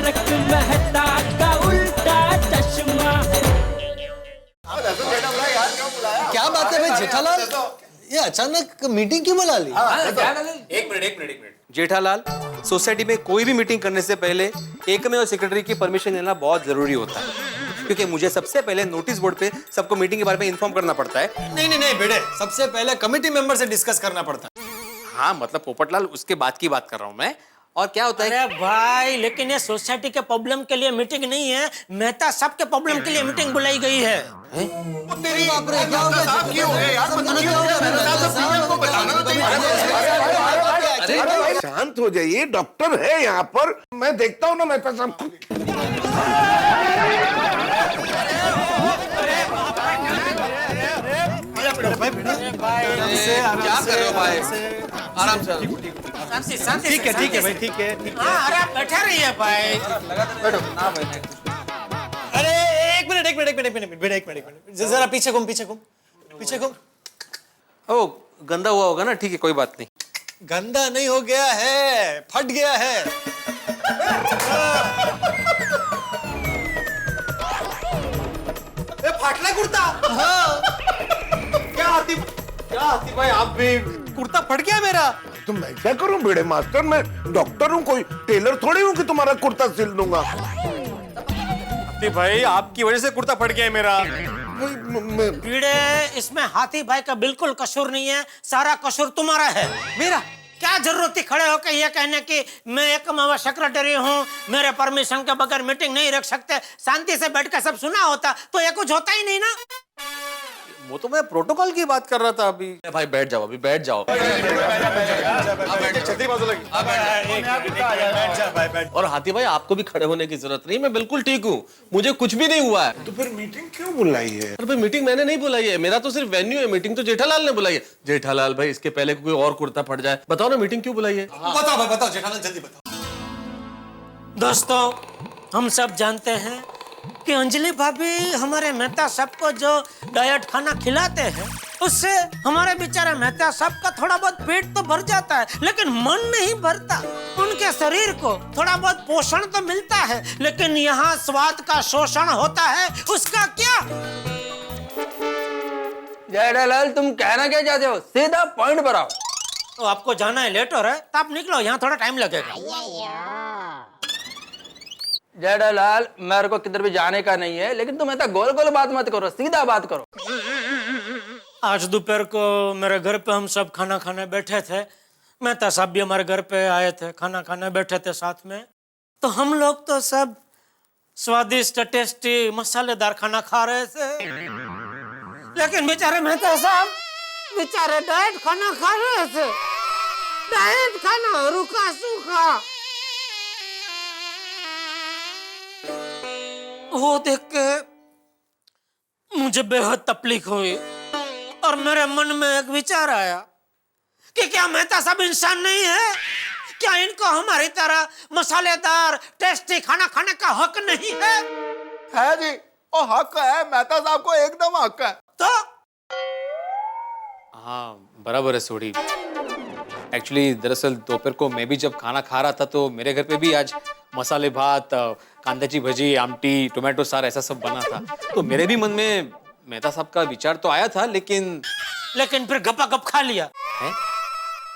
तारक मेहता का उल्टा चश्मा। क्या बात है भाई जेठालाल, ये अचानक मीटिंग क्यों बुला ली? एक मिनट जेठालाल, सोसाइटी में कोई भी मीटिंग करने से पहले एक में और सेक्रेटरी की परमिशन लेना बहुत जरूरी होता है, क्योंकि मुझे सबसे पहले नोटिस बोर्ड पे सबको मीटिंग के बारे में इन्फॉर्म करना पड़ता है। नहीं बेटे, सबसे पहले कमेटी मेंबर से डिस्कस करना पड़ता है। हाँ मतलब पोपटलाल, उसके बाद की बात कर रहा हूँ मैं। और क्या होता है? अरे भाई, लेकिन ये सोसाइटी के प्रॉब्लम के लिए मीटिंग नहीं है, मेहता साहब के प्रॉब्लम के लिए मीटिंग बुलाई गई है। तेरी बाप रे, क्या हो गया? शांत हो जाइए, डॉक्टर है यहाँ पर, मैं देखता हूँ ना मेहता साहब। क्या कर रहे हो भाई? आराम से। ठीक है भाई, ठीक है। हाँ, अरे आप बैठे रहिए भाई। अरे एक मिनट, जरा पीछे घूम। ओ गंदा हुआ होगा ना, ठीक है कोई बात नहीं। गंदा नहीं हो गया है, फट गया है। फाटला कुर्ता। हाँ। क्या हाथी भाई, आप भी कुर्ता फट गया मेरा। तो मैं क्या करूं बेड़े मास्टर, मैं डॉक्टर हूँ, कोई टेलर थोड़ी हूँ कि तुम्हारा कुर्ता सिल दूंगा। हाथी भाई, आपकी वजह से कुर्ता फट गया है मेरा। कीड़े, इसमें हाथी भाई का बिल्कुल कसूर नहीं है, सारा कसूर तुम्हारा है। मेरा क्या जरूरत थी खड़े होकर ये कहने की मैं एकमावा सेक्रेटरी हूँ, मेरे परमिशन के बगैर मीटिंग नहीं रख सकते। शांति से बैठकर सब सुना होता तो ये कुछ होता ही नहीं ना। वो तो मैं प्रोटोकॉल की बात कर रहा था अभी। भाई बैठ जाओ, अभी बैठ जाओ। और हाथी भाई, आपको भी खड़े होने की जरूरत नहीं, मैं बिल्कुल ठीक हूँ, मुझे कुछ भी नहीं हुआ है। तो फिर मीटिंग क्यों बुलाई है? अरे भाई, मीटिंग मैंने नहीं बुलाई है, मेरा तो सिर्फ वेन्यू है, मीटिंग तो जेठालाल ने बुलाई है। जेठालाल भाई, इसके पहले कोई और कुर्ता फट जाए, बताओ ना मीटिंग क्यों बुलाई है? बताओ भाई, बताओ जेठालाल, जल्दी बताओ। दोस्तों, हम सब जानते हैं कि अंजलि भाभी हमारे मेहता साहब को जो डाइट खाना खिलाते हैं, उससे हमारे बेचारे मेहता साहब का थोड़ा बहुत पेट तो भर जाता है, लेकिन मन नहीं भरता। उनके शरीर को थोड़ा बहुत पोषण तो मिलता है, लेकिन यहाँ स्वाद का शोषण होता है, उसका क्या? जेठालाल, तुम कहना क्या चाहते हो? सीधा पॉइंट पर आओ। तो आपको जाना है, लेट हो रहा है, तो आप निकलो, यहाँ थोड़ा टाइम लगेगा। जेठालाल, मेरे को किधर भी जाने का नहीं है, लेकिन तुम ऐसा गोल गोल बात मत करो, सीधा बात करो। आज दोपहर को मेरे घर पे हम सब खाना खाने बैठे थे, मेहता साहब भी हमारे घर पे आए थे, खाना खाने बैठे थे साथ में। तो हम लोग तो सब स्वादिष्ट टेस्टी मसालेदार खाना खा रहे थे, लेकिन बेचारे मेहता साहब बेचारे डाइट खाना खा रहे थे। डाइट खाना, रूखा सूखा। वो देख के मुझे बेहद तकलीफ हुई और मेरे मन में एक विचार आया कि क्या मेहता साहब इंसान नहीं है? क्या इनको हमारी तरह मसालेदार टेस्टी खाना खाने का हक नहीं है? है जी, ओ हक है, मेहता साहब को एकदम हक है। तो हाँ बराबर है सोडी। एक्चुअली दरअसल दोपहर को मैं भी जब खाना खा रहा था तो मेरे घर पे भी आज मसाले भात, कांद्याची भजी, आमटी, टोमेटो सार ऐसा सब बना था। तो मेरे भी मन में मेहता साहब का विचार तो आया था, लेकिन फिर गपा गप खा लिया।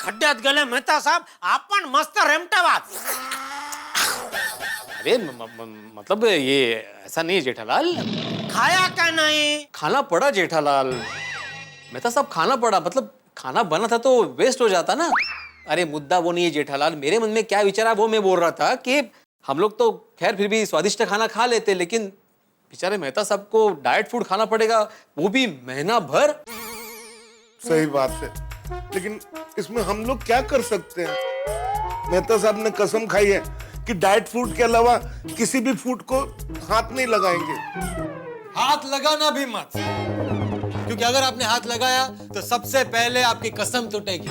खड्ड्यात गेले मेहता साहब, आपण मस्त रेमटावात। अरे मतलब ये ऐसा नहीं जेठालाल। खाया क्या नहीं? खाना पड़ा जेठालाल, मेहता साहब खाना पड़ा, मतलब खाना बना था तो वेस्ट हो जाता ना। अरे मुद्दा वो नहीं है जेठालाल, मेरे मन में क्या विचार है वो मैं बोल रहा था कि हम लोग तो खैर फिर भी स्वादिष्ट खाना खा लेते, लेकिन बेचारे मेहता साहब को डाइट फूड खाना पड़ेगा, वो भी महीना भर। सही बात है, लेकिन इसमें हम लोग क्या कर सकते हैं? मेहता साहब ने कसम खाई है कि डाइट फूड के अलावा किसी भी फूड को हाथ नहीं लगाएंगे। हाथ लगाना भी मत, क्योंकि अगर आपने हाथ लगाया तो सबसे पहले आपकी कसम टूटेगी,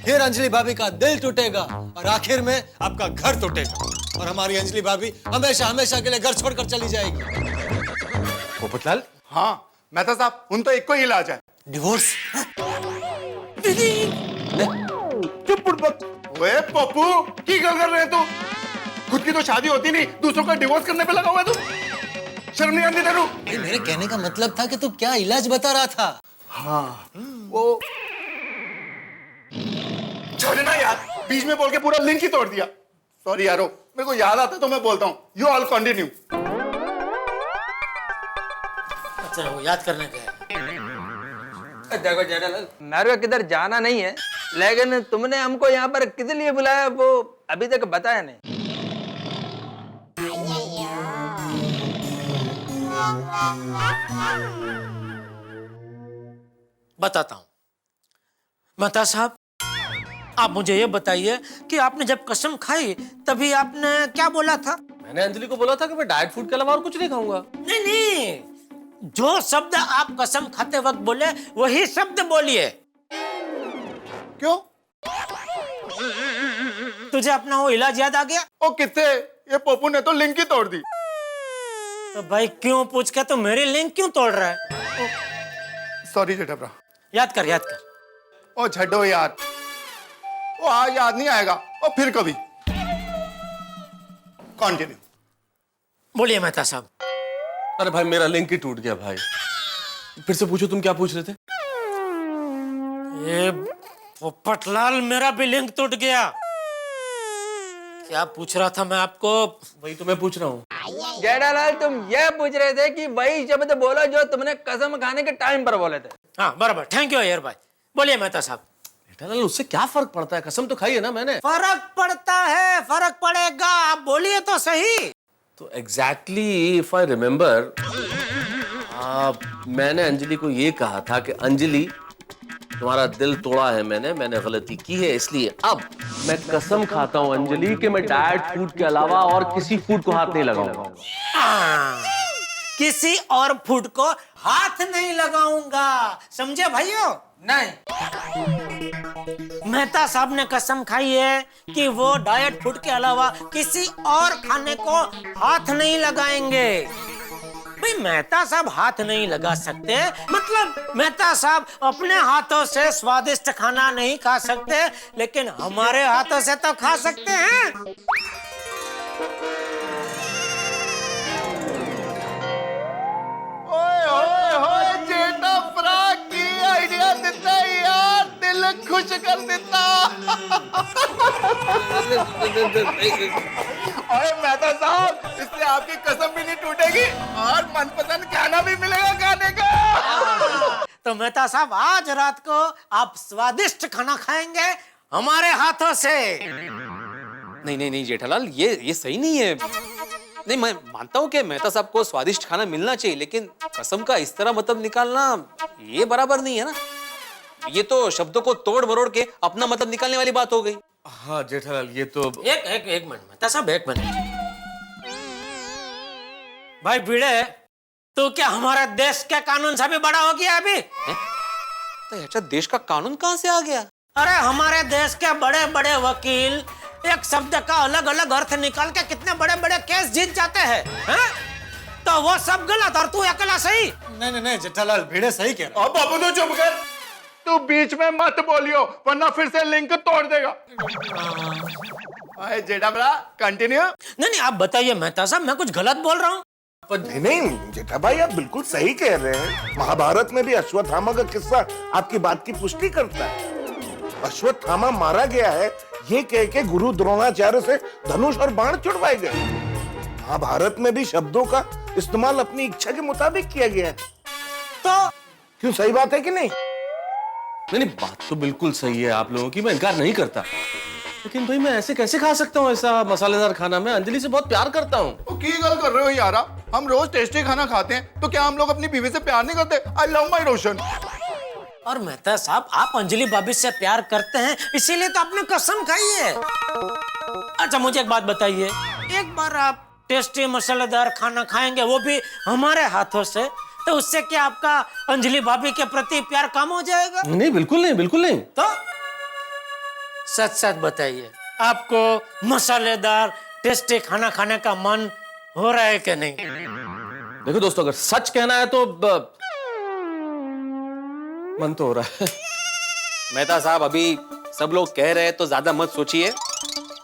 फिर अंजलि भाभी का दिल टूटेगा और आखिर में आपका घर टूटेगा, और हमारी अंजलि भाभी हमेशा हमेशा के लिए घर छोड़कर चली जाएगी। पोपटलाल, हाँ मेहता साहब, उन तो एक को ही इलाज है, डिवोर्स। चुप बुड़बक। ओए पप्पू, की गल कर रहे तू? खुद की तो शादी होती नहीं, दूसरों का डिवोर्स करने पे लगा हुआ है तू। शर्म नहीं आती तेरू? ये मेरे कहने का मतलब था कि तू क्या इलाज बता रहा था। वो छोड़ना यार, बीच में बोल के पूरा लिंक ही तोड़ दिया। सॉरी यारो, मेरे को याद आता तो मैं बोलता हूँ। You all continue. अच्छा वो याद करने गए। देखो जेठालाल, मेरे को किधर जाना नहीं है, लेकिन तुमने हमको यहाँ पर किस लिए बुलाया वो अभी तक बताया नहीं। बताता हूं। मेहता साहब, आप मुझे ये बताइए कि आपने जब कसम खाई तभी आपने क्या बोला था? मैंने अंजलि को बोला था कि मैं डाइट फूड के अलावा और कुछ नहीं खाऊंगा। नहीं नहीं, जो शब्द आप कसम खाते वक्त बोले वही शब्द बोलिए। क्यों? तुझे अपना वो इलाज याद आ गया? ओ कितने, ये पप्पू ने तो लिंक ही तोड़ दी। तो भाई क्यों पूछ के तो मेरी लिंक क्यों तोड़ रहा है? सॉरी जेठा। याद कर याद कर। ओ छड्डो यार, वो आज याद नहीं आएगा, और फिर कभी। कंटिन्यू। बोलिए मेहता साहब। अरे भाई मेरा लिंक ही टूट गया भाई। फिर से पूछो, तुम क्या पूछ रहे थे? ये पोपटलाल, मेरा भी लिंक टूट गया। क्या पूछ रहा था मैं आपको? वही तो मैं पूछ रहा हूँ। जेठालाल, तुम ये पूछ रहे थे कि वही शब्द बोलो जो तुमने कसम खाने के टाइम पर बोले थे। हाँ बराबर, थैंक यू यार भाई। बोलिए मेहता साहब। जेठालाल, उससे क्या फर्क पड़ता है? कसम तो खाई है ना मैंने। फर्क पड़ता है, फर्क पड़ेगा, आप बोलिए तो सही। तो एग्जैक्टली इफ आई रिमेम्बर, मैंने अंजलि को ये कहा था कि अंजलि, तुम्हारा दिल तोड़ा है मैंने गलती की है, इसलिए अब मैं कसम खाता हूं अंजलि कि मैं डाइट फूड के अलावा और किसी फूड को हाथ नहीं लगाऊंगा। किसी और फूड को हाथ नहीं लगाऊंगा, समझे भाइयों? नहीं, मेहता साहब ने कसम खाई है कि वो डाइट फूड के अलावा किसी और खाने को हाथ नहीं लगाएंगे। भाई मेहता साहब हाथ नहीं लगा सकते, मतलब मेहता साहब अपने हाथों से स्वादिष्ट खाना नहीं खा सकते, लेकिन हमारे हाथों से तो खा सकते हैं। ओए ओए ओए, जेठा फ्रा की आइडिया देता है यार, दिल खुश कर देता। ओए मेहता साहब, इससे आपकी कसम भी नहीं टूटेगी और मनपसंद खाना भी मिलेगा खाने का। तो मेहता साहब आज रात को आप स्वादिष्ट खाना खाएंगे हमारे हाथों से। नहीं नहीं नहीं जेठालाल, ये सही नहीं है। नहीं, मैं मानता हूँ कि मेहता साहब को स्वादिष्ट खाना मिलना चाहिए, लेकिन कसम का इस तरह मतलब निकालना ये बराबर नहीं है ना। ये तो शब्दों को तोड़ मरोड़ के अपना मतलब निकालने वाली बात हो गई। हाँ जेठालाल, ये तो एक मिनट मेहता साहब, एक मिनट। भाई भिड़े, तो क्या हमारा देश के कानून से भी बड़ा हो गया अभी? तो अच्छा, देश का कानून कहाँ से आ गया? अरे हमारे देश के बड़े बड़े वकील एक शब्द का अलग अलग अर्थ निकाल के कितने बड़े बड़े केस जीत जाते हैं, हैं? तो वो सब गलत और तू अकेला सही? नहीं जेठालाल, भिड़े सही कह रहा। अब बाबू तो चुप कर, तू बीच में मत बोलियो वरना फिर से लिंक तोड़ देगा। ओए जेठा फ्रा, कंटिन्यू। नहीं आप बताइए मेहता साहब, मैं कुछ गलत बोल रहा हूँ? नहीं जेठा भाई, आप बिल्कुल सही कह रहे हैं। महाभारत में भी अश्वत्थामा का किस्सा आपकी बात की पुष्टि करता है। अश्वत्थामा मारा गया है ये कह के गुरु द्रोणाचार्य से धनुष और बाण छुड़वाए गए। महाभारत में भी शब्दों का इस्तेमाल अपनी इच्छा के मुताबिक किया गया है। तो क्यों, सही बात है कि नहीं? नहीं, बात तो बिल्कुल सही है आप लोगों की, मैं इनकार नहीं करता, लेकिन भाई मैं ऐसे कैसे खा सकता हूँ ऐसा मसालेदार खाना? मैं अंजलि से बहुत प्यार करता हूँ। तो की गल कर रहे हो यारा, हम रोज टेस्टी खाना खाते हैं, तो क्या हम लोग अपनी बीवी से प्यार नहीं करते? आई लव माई रोशन। और मेहता साहब, आप अंजलि भाभी से प्यार करते हैं इसीलिए तो आपने कसम खाई है। अच्छा मुझे एक बात बताइए, एक बार आप टेस्टी मसालेदार खाना खाएंगे वो भी हमारे हाथों से, तो उससे क्या आपका अंजलि भाभी के प्रति प्यार कम हो जाएगा? नहीं बिल्कुल नहीं, बिल्कुल नहीं। तो सच सच बताइए, आपको मसालेदार टेस्टी खाना खाने का मन हो रहा है कि नहीं? देखो दोस्तों, अगर सच कहना है तो मन तो हो रहा है। मेहता साहब, अभी सब लोग कह रहे हैं तो ज्यादा मत सोचिए।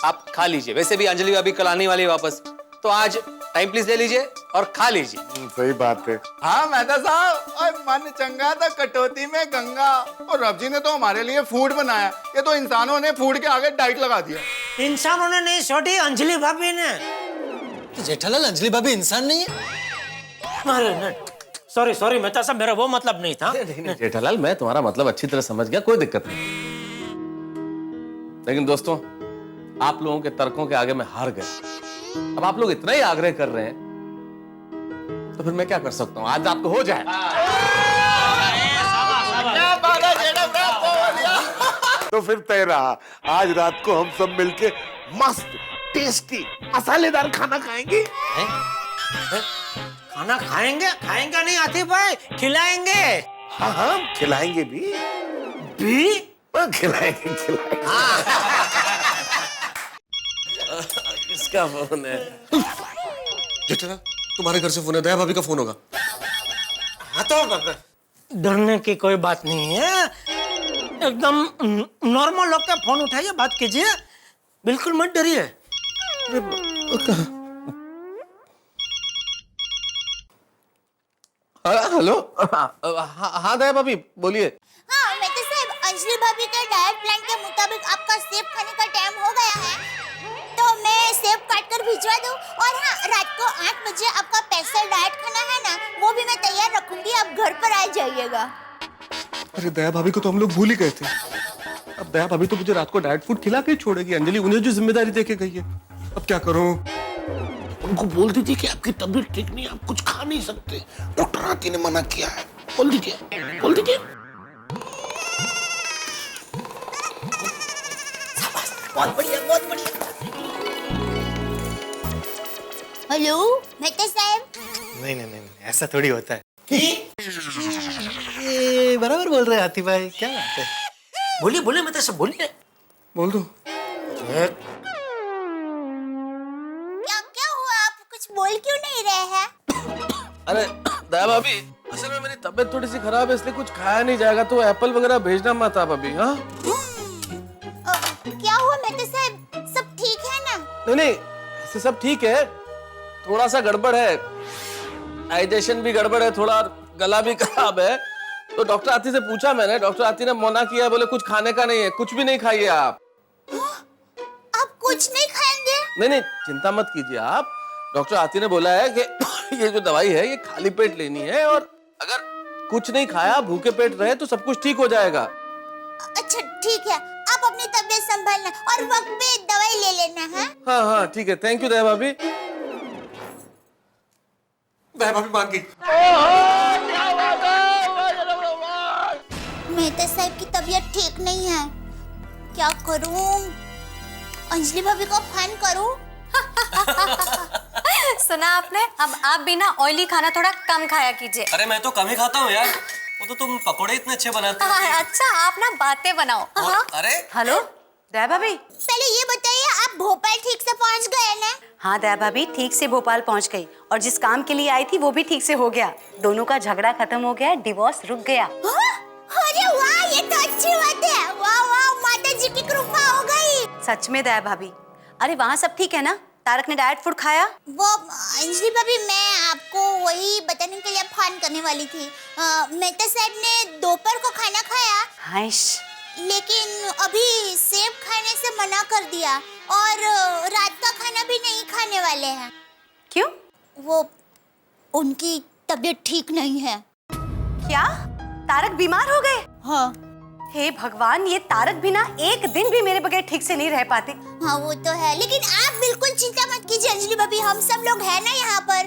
आप खा लीजिए। वैसे भी अंजलि अभी कल आने वाली है वापस, तो आज टाइम प्लीज ले लीजिए और खा लीजिए। सही बात है। हाँ मेहता साहब, और मन चंगा था कटौती में गंगा, और रब जी ने तो हमारे लिए फूड बनाया, ये तो इंसानों ने फूड के आगे डाइट लगा दिया। इंसानों ने नहीं छोटी, अंजलि भाभी ने। तो जेठालाल अंजलि भाभी इंसान नहीं है? अरे सॉरी सॉरी मेहता साहब, मेरा वो मतलब नहीं था। नहीं जेठालाल, मैं तुम्हारा मतलब अच्छी तरह समझ गया, कोई दिक्कत नहीं। लेकिन दोस्तों, आप लोगों के तर्कों के आगे मैं हार गया। अब आप लोग इतना ही आग्रह कर रहे हैं, तो फिर मैं क्या कर सकता हूँ? आज रात को हो जाए। तो फिर तय रहा, आज रात को हम सब मिलके मस्त टेस्टी मसालेदार खाना खाएंगे। खाना खाएंगे? खाएंगे नहीं आतिफ भाई, खिलाएंगे। हाँ हाँ, खिलाएंगे भी। खिलाएंगे। किसका फोन है? जेठालाल तुम्हारे घर से फोन है, दया भाभी का फोन होगा। हाँ तो डरने की कोई बात नहीं है, एकदम नॉर्मल लोग का फोन उठाइए, बात कीजिए, बिल्कुल मत डरिए। हेलो। हाँ दया भाभी बोलिए। हाँ मेहता साहब, अंजलि भाभी के डाइट प्लान के मुताबिक आपका सेब खाने का टाइम हो गया है, तो मैं सेब काट कर भिजवा दूं। और हाँ, रात को 8 बजे आपका स्पेशल डाइट खाना है ना, वो भी मैं तैयार रखूंगी, आप घर पर आ जाइएगा। अरे दया भाभी को तो हम लोग भूल ही गए थे। अब दया भाभी तो मुझे रात को डाइट फूड खिला के ही छोड़ेगी। अंजलि उन्हें जो जिम्मेदारी देके गई है, अब क्या करूं? उनको बोल दीजिए कि आपकी तबीयत ठीक नहीं है, आप कुछ खा नहीं सकते, डॉक्टर आती ने मना किया है। बोल दीजिए, बोल दीजिए। बहुत बढ़िया, बहुत बढ़िया। हेलो मेहता साहब। नहीं, ऐसा थोड़ी होता है। ये बराबर बोल रहे हैं आतिफ भाई, क्या बात है? बोलिए बोलिए मेहता साहब, बोलिए। बोल दो। क्या हुआ, आप कुछ बोल क्यों नहीं रहे हैं? अरे दया भाभी, असल में मेरी तबीयत थोड़ी सी खराब है, इसलिए कुछ खाया नहीं जाएगा, तो एप्पल वगैरह भेजना मत आप अभी। हाँ क्या हुआ मेहता साहब, सब ठीक है ना? नहीं, ऐसे सब ठीक है, थोड़ा सा गड़बड़ है, डाइजेशन भी गड़बड़ है, थोड़ा गला भी खराब है। तो डॉक्टर आती से पूछा मैंने, डॉक्टर आती ने मना किया, बोले कुछ खाने का नहीं है, कुछ भी नहीं खाइए आप। आप कुछ नहीं खाएंगे? नहीं, चिंता मत कीजिए आप। डॉक्टर आती ने बोला है कि ये जो दवाई है, ये खाली पेट लेनी है, और अगर कुछ नहीं खाया, भूखे पेट रहे, तो सब कुछ ठीक हो जाएगा। अच्छा ठीक है, आप अपनी तबीयत संभालना और वक्त पे दवाई ले लेना है। हाँ ठीक है, थैंक यू दया भाभी। दया भाभी मान गई। मेहता साहब की तबीयत ठीक नहीं है, क्या करूं? अंजलि भाभी को फोन करूं? सुना आपने, अब आप भी ना ऑयली खाना थोड़ा कम खाया कीजिए। अरे मैं तो कम ही खाता हूँ यार, वो तो तुम पकोड़े इतने अच्छे बनाते हो। अच्छा, आप ना बातें बनाओ। अरे हेलो दया भाभी। पहले ये बताइए, आप भोपाल ठीक से पहुंच गए ना? हाँ दया भाभी, ठीक से भोपाल पहुंच गई, और जिस काम के लिए आई थी वो भी ठीक से हो गया। दोनों का झगड़ा खत्म हो गया, डिवोर्स रुक गया। अरे वाह, ये तो अच्छी बात है। वाह वाह, माता जी की कृपा हो गई। सच में दया भाभी। अरे वहाँ सब ठीक है ना? तारक ने डाइट फूड खाया? वो अंजलि भाभी, मैं आपको वही बताने के लिए फोन करने वाली थी। मेहता साहब ने दोपहर को खाना खाया, हाइश, लेकिन अभी सेब खाने से मना कर दिया, और रात का खाना भी नहीं खाने वाले हैं। क्यों? वो उनकी तबीयत ठीक नहीं है। क्या तारक बीमार हो गए? हाँ। हे भगवान, ये तारक बिना एक दिन भी मेरे बगैर ठीक से नहीं रह पाते। हाँ वो तो है, लेकिन आप बिल्कुल चिंता मत कीजिए अंजलि भाभी, हम सब लोग हैं ना यहाँ पर,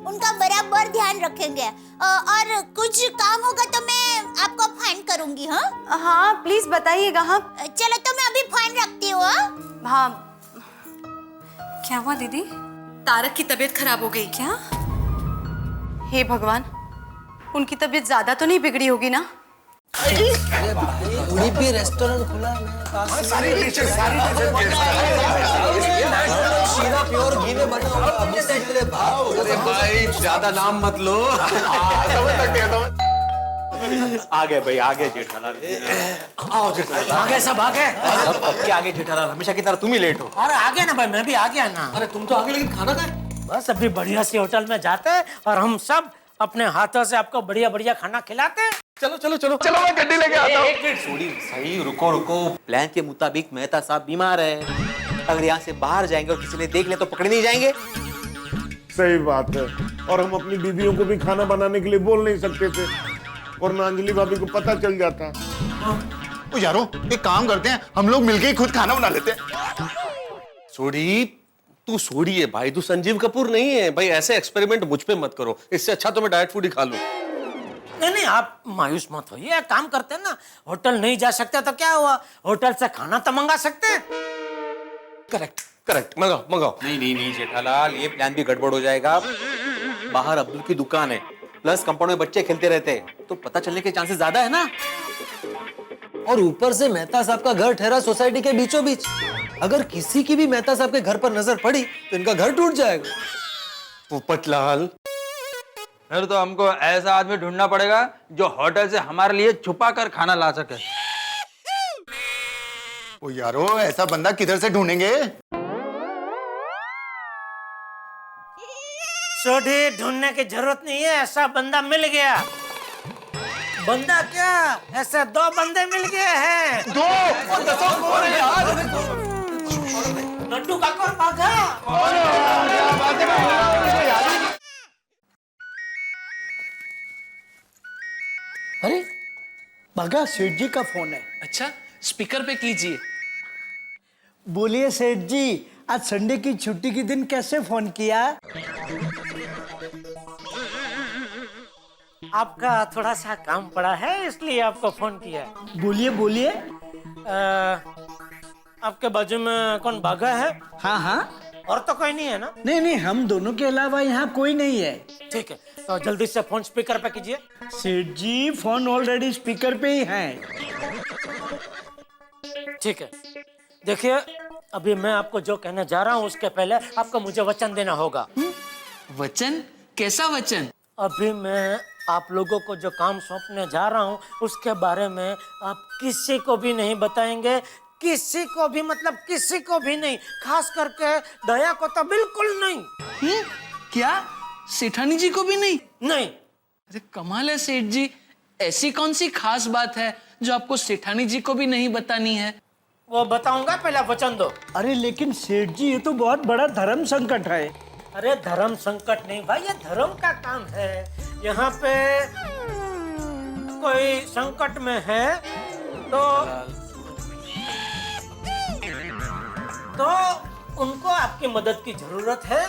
उनका बराबर ध्यान रखेंगे। और कुछ काम होगा तो मैं आपको फोन करूंगी। हाँ प्लीज बताइएगा। हाँ चलो, तो मैं अभी फोन रखती हूँ। हाँ। क्या हुआ दीदी? तारक की तबीयत खराब हो गई क्या? हे भगवान, उनकी तबीयत ज्यादा तो नहीं बिगड़ी होगी ना? वहीं पे रेस्टोरेंट खुला है, सारी डिशेस शीरा प्योर घी में बना हुआ। अरे भाई ज्यादा नाम मत लो। आ गए भाई, आ गए जेठालाल। आओ जेठालाल। आ गए, सब आ गए। अब क्या आगे जेठालाल, हमेशा की तरह तुम ही लेट हो। अरे आ गया ना भाई, मैं भी आ गया ना। अरे तुम तो आगे, लेकिन खाना कहाँ है? बस अभी बढ़िया सी होटल में जाते हैं और हम सब अपने हाथों से आपको बढ़िया बढ़िया खाना खिलाते हैं। चलो चलो चलो। चलो मैं गड्डी लेके आता हूँ। एक मिनट छोड़ी, सही रुको रुको। प्लान के मुताबिक मेहता साहब बीमार है, अगर यहाँ से बाहर जाएंगे और किसी ने देख ले तो पकड़े नहीं जाएंगे। सही बात है। और हम अपनी बीवियों को भी खाना बनाने के लिए बोल नहीं सकते थे, वरना अंजलि भाभी को पता चल जाता। ओ यारो, एक काम करते हैं, हम लोग मिलके ही खुद खाना बना लेते हैं। सोडी, तू सोडी है भाई, तू संजीव कपूर नहीं है भाई। ऐसे एक्सपेरिमेंट मुझ पे मत करो, इससे अच्छा तो मैं डाइट फूड ही खा लूं। नहीं नहीं, आप मायूस मत होइए। एक काम करते हैं ना, होटल नहीं जा सकते तो क्या हुआ, होटल से खाना तो मंगा सकते हैं। करेक्ट करेक्ट, मंगाओ मंगाओ। नहीं नहीं नहीं जेठालाल, ये प्लान भी गड़बड़ हो जाएगा। बाहर अब्दुल की दुकान है, प्लस कंपाउंड में बच्चे खेलते रहते हैं, तो पता चलने के चांसेस ज्यादा है ना। और ऊपर से मेहता साहब का घर ठहरा सोसाइटी के बीचों बीच। अगर किसी की भी मेहता साहब के घर पर नजर पड़ी तो इनका घर टूट जाएगा। पोपटलाल, फिर तो हमको ऐसा आदमी ढूंढना पड़ेगा जो होटल से हमारे लिए छुपा कर खाना ला सके। ओ यारो, ऐसा बंदा किधर से ढूंढेंगे? सोडी, ढूंढने की जरूरत नहीं है, ऐसा बंदा मिल गया। बंदा क्या, ऐसे 2 बंदे मिल गए हैं। 2 और 10 कौन है यार? लड्डू काका और बाघा। अरे बाघा, सेठ जी का फोन है। अच्छा, स्पीकर पे कीजिए। बोलिए सेठ जी, आज संडे की छुट्टी के दिन कैसे फोन किया? आपका थोड़ा सा काम पड़ा है, इसलिए आपको फोन किया। बोलिए बोलिए। आपके बाजू में कौन बाघा है? हाँ हाँ। और तो कोई नहीं है ना? नहीं नहीं, हम दोनों के अलावा यहाँ कोई नहीं है। ठीक है, तो जल्दी से फोन स्पीकर पे कीजिए। सेठ जी, फोन ऑलरेडी स्पीकर पे ही है। ठीक है, देखिए अभी मैं आपको जो कहने जा रहा हूँ उसके पहले आपको मुझे वचन देना होगा। वचन? कैसा वचन? अभी मैं आप लोगों को जो काम सौंपने जा रहा हूँ उसके बारे में आप किसी को भी नहीं बताएंगे, किसी को भी, मतलब किसी को भी नहीं, खास करके दया को तो बिल्कुल नहीं। क्या सेठानी जी को भी नहीं? नहीं। अरे कमाल है सेठ जी, ऐसी कौन सी खास बात है जो आपको सेठानी जी को भी नहीं बतानी है? वो बताऊंगा, पहले वचन दो। अरे लेकिन सेठ जी, ये तो बहुत बड़ा धर्म संकट है। अरे धर्म संकट नहीं भाई, ये धर्म का काम है। यहाँ पे कोई संकट में है तो उनको आपकी मदद की जरूरत है,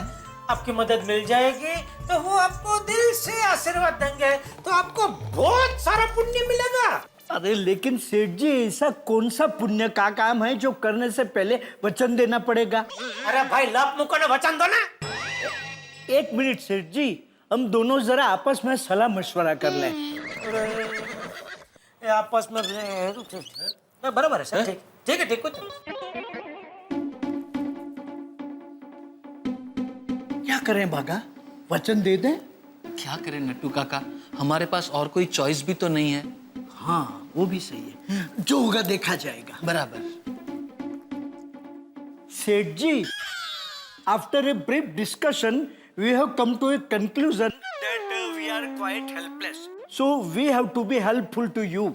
आपकी मदद मिल जाएगी तो वो आपको दिल से आशीर्वाद देंगे, तो आपको बहुत सारा पुण्य मिलेगा। अरे लेकिन सेठ जी, ऐसा कौन सा पुण्य का काम है जो करने से पहले वचन देना पड़ेगा? अरे भाई, लप मुको ने वचन दो ना। 1 मिनट सेठ जी, हम दोनों जरा आपस में सलाह मशवरा कर लें। आपस में बराबर है सर। ठीक है, ठीक। क्या करें बाघा, वचन दे दें? क्या करें नट्टू काका, हमारे पास और कोई चॉइस भी तो नहीं है। हाँ, वो भी सही है। जो होगा देखा जाएगा। बराबर। Seth ji, after a brief discussion we have come to a conclusion that we are quite helpless, so we have to be helpful to you.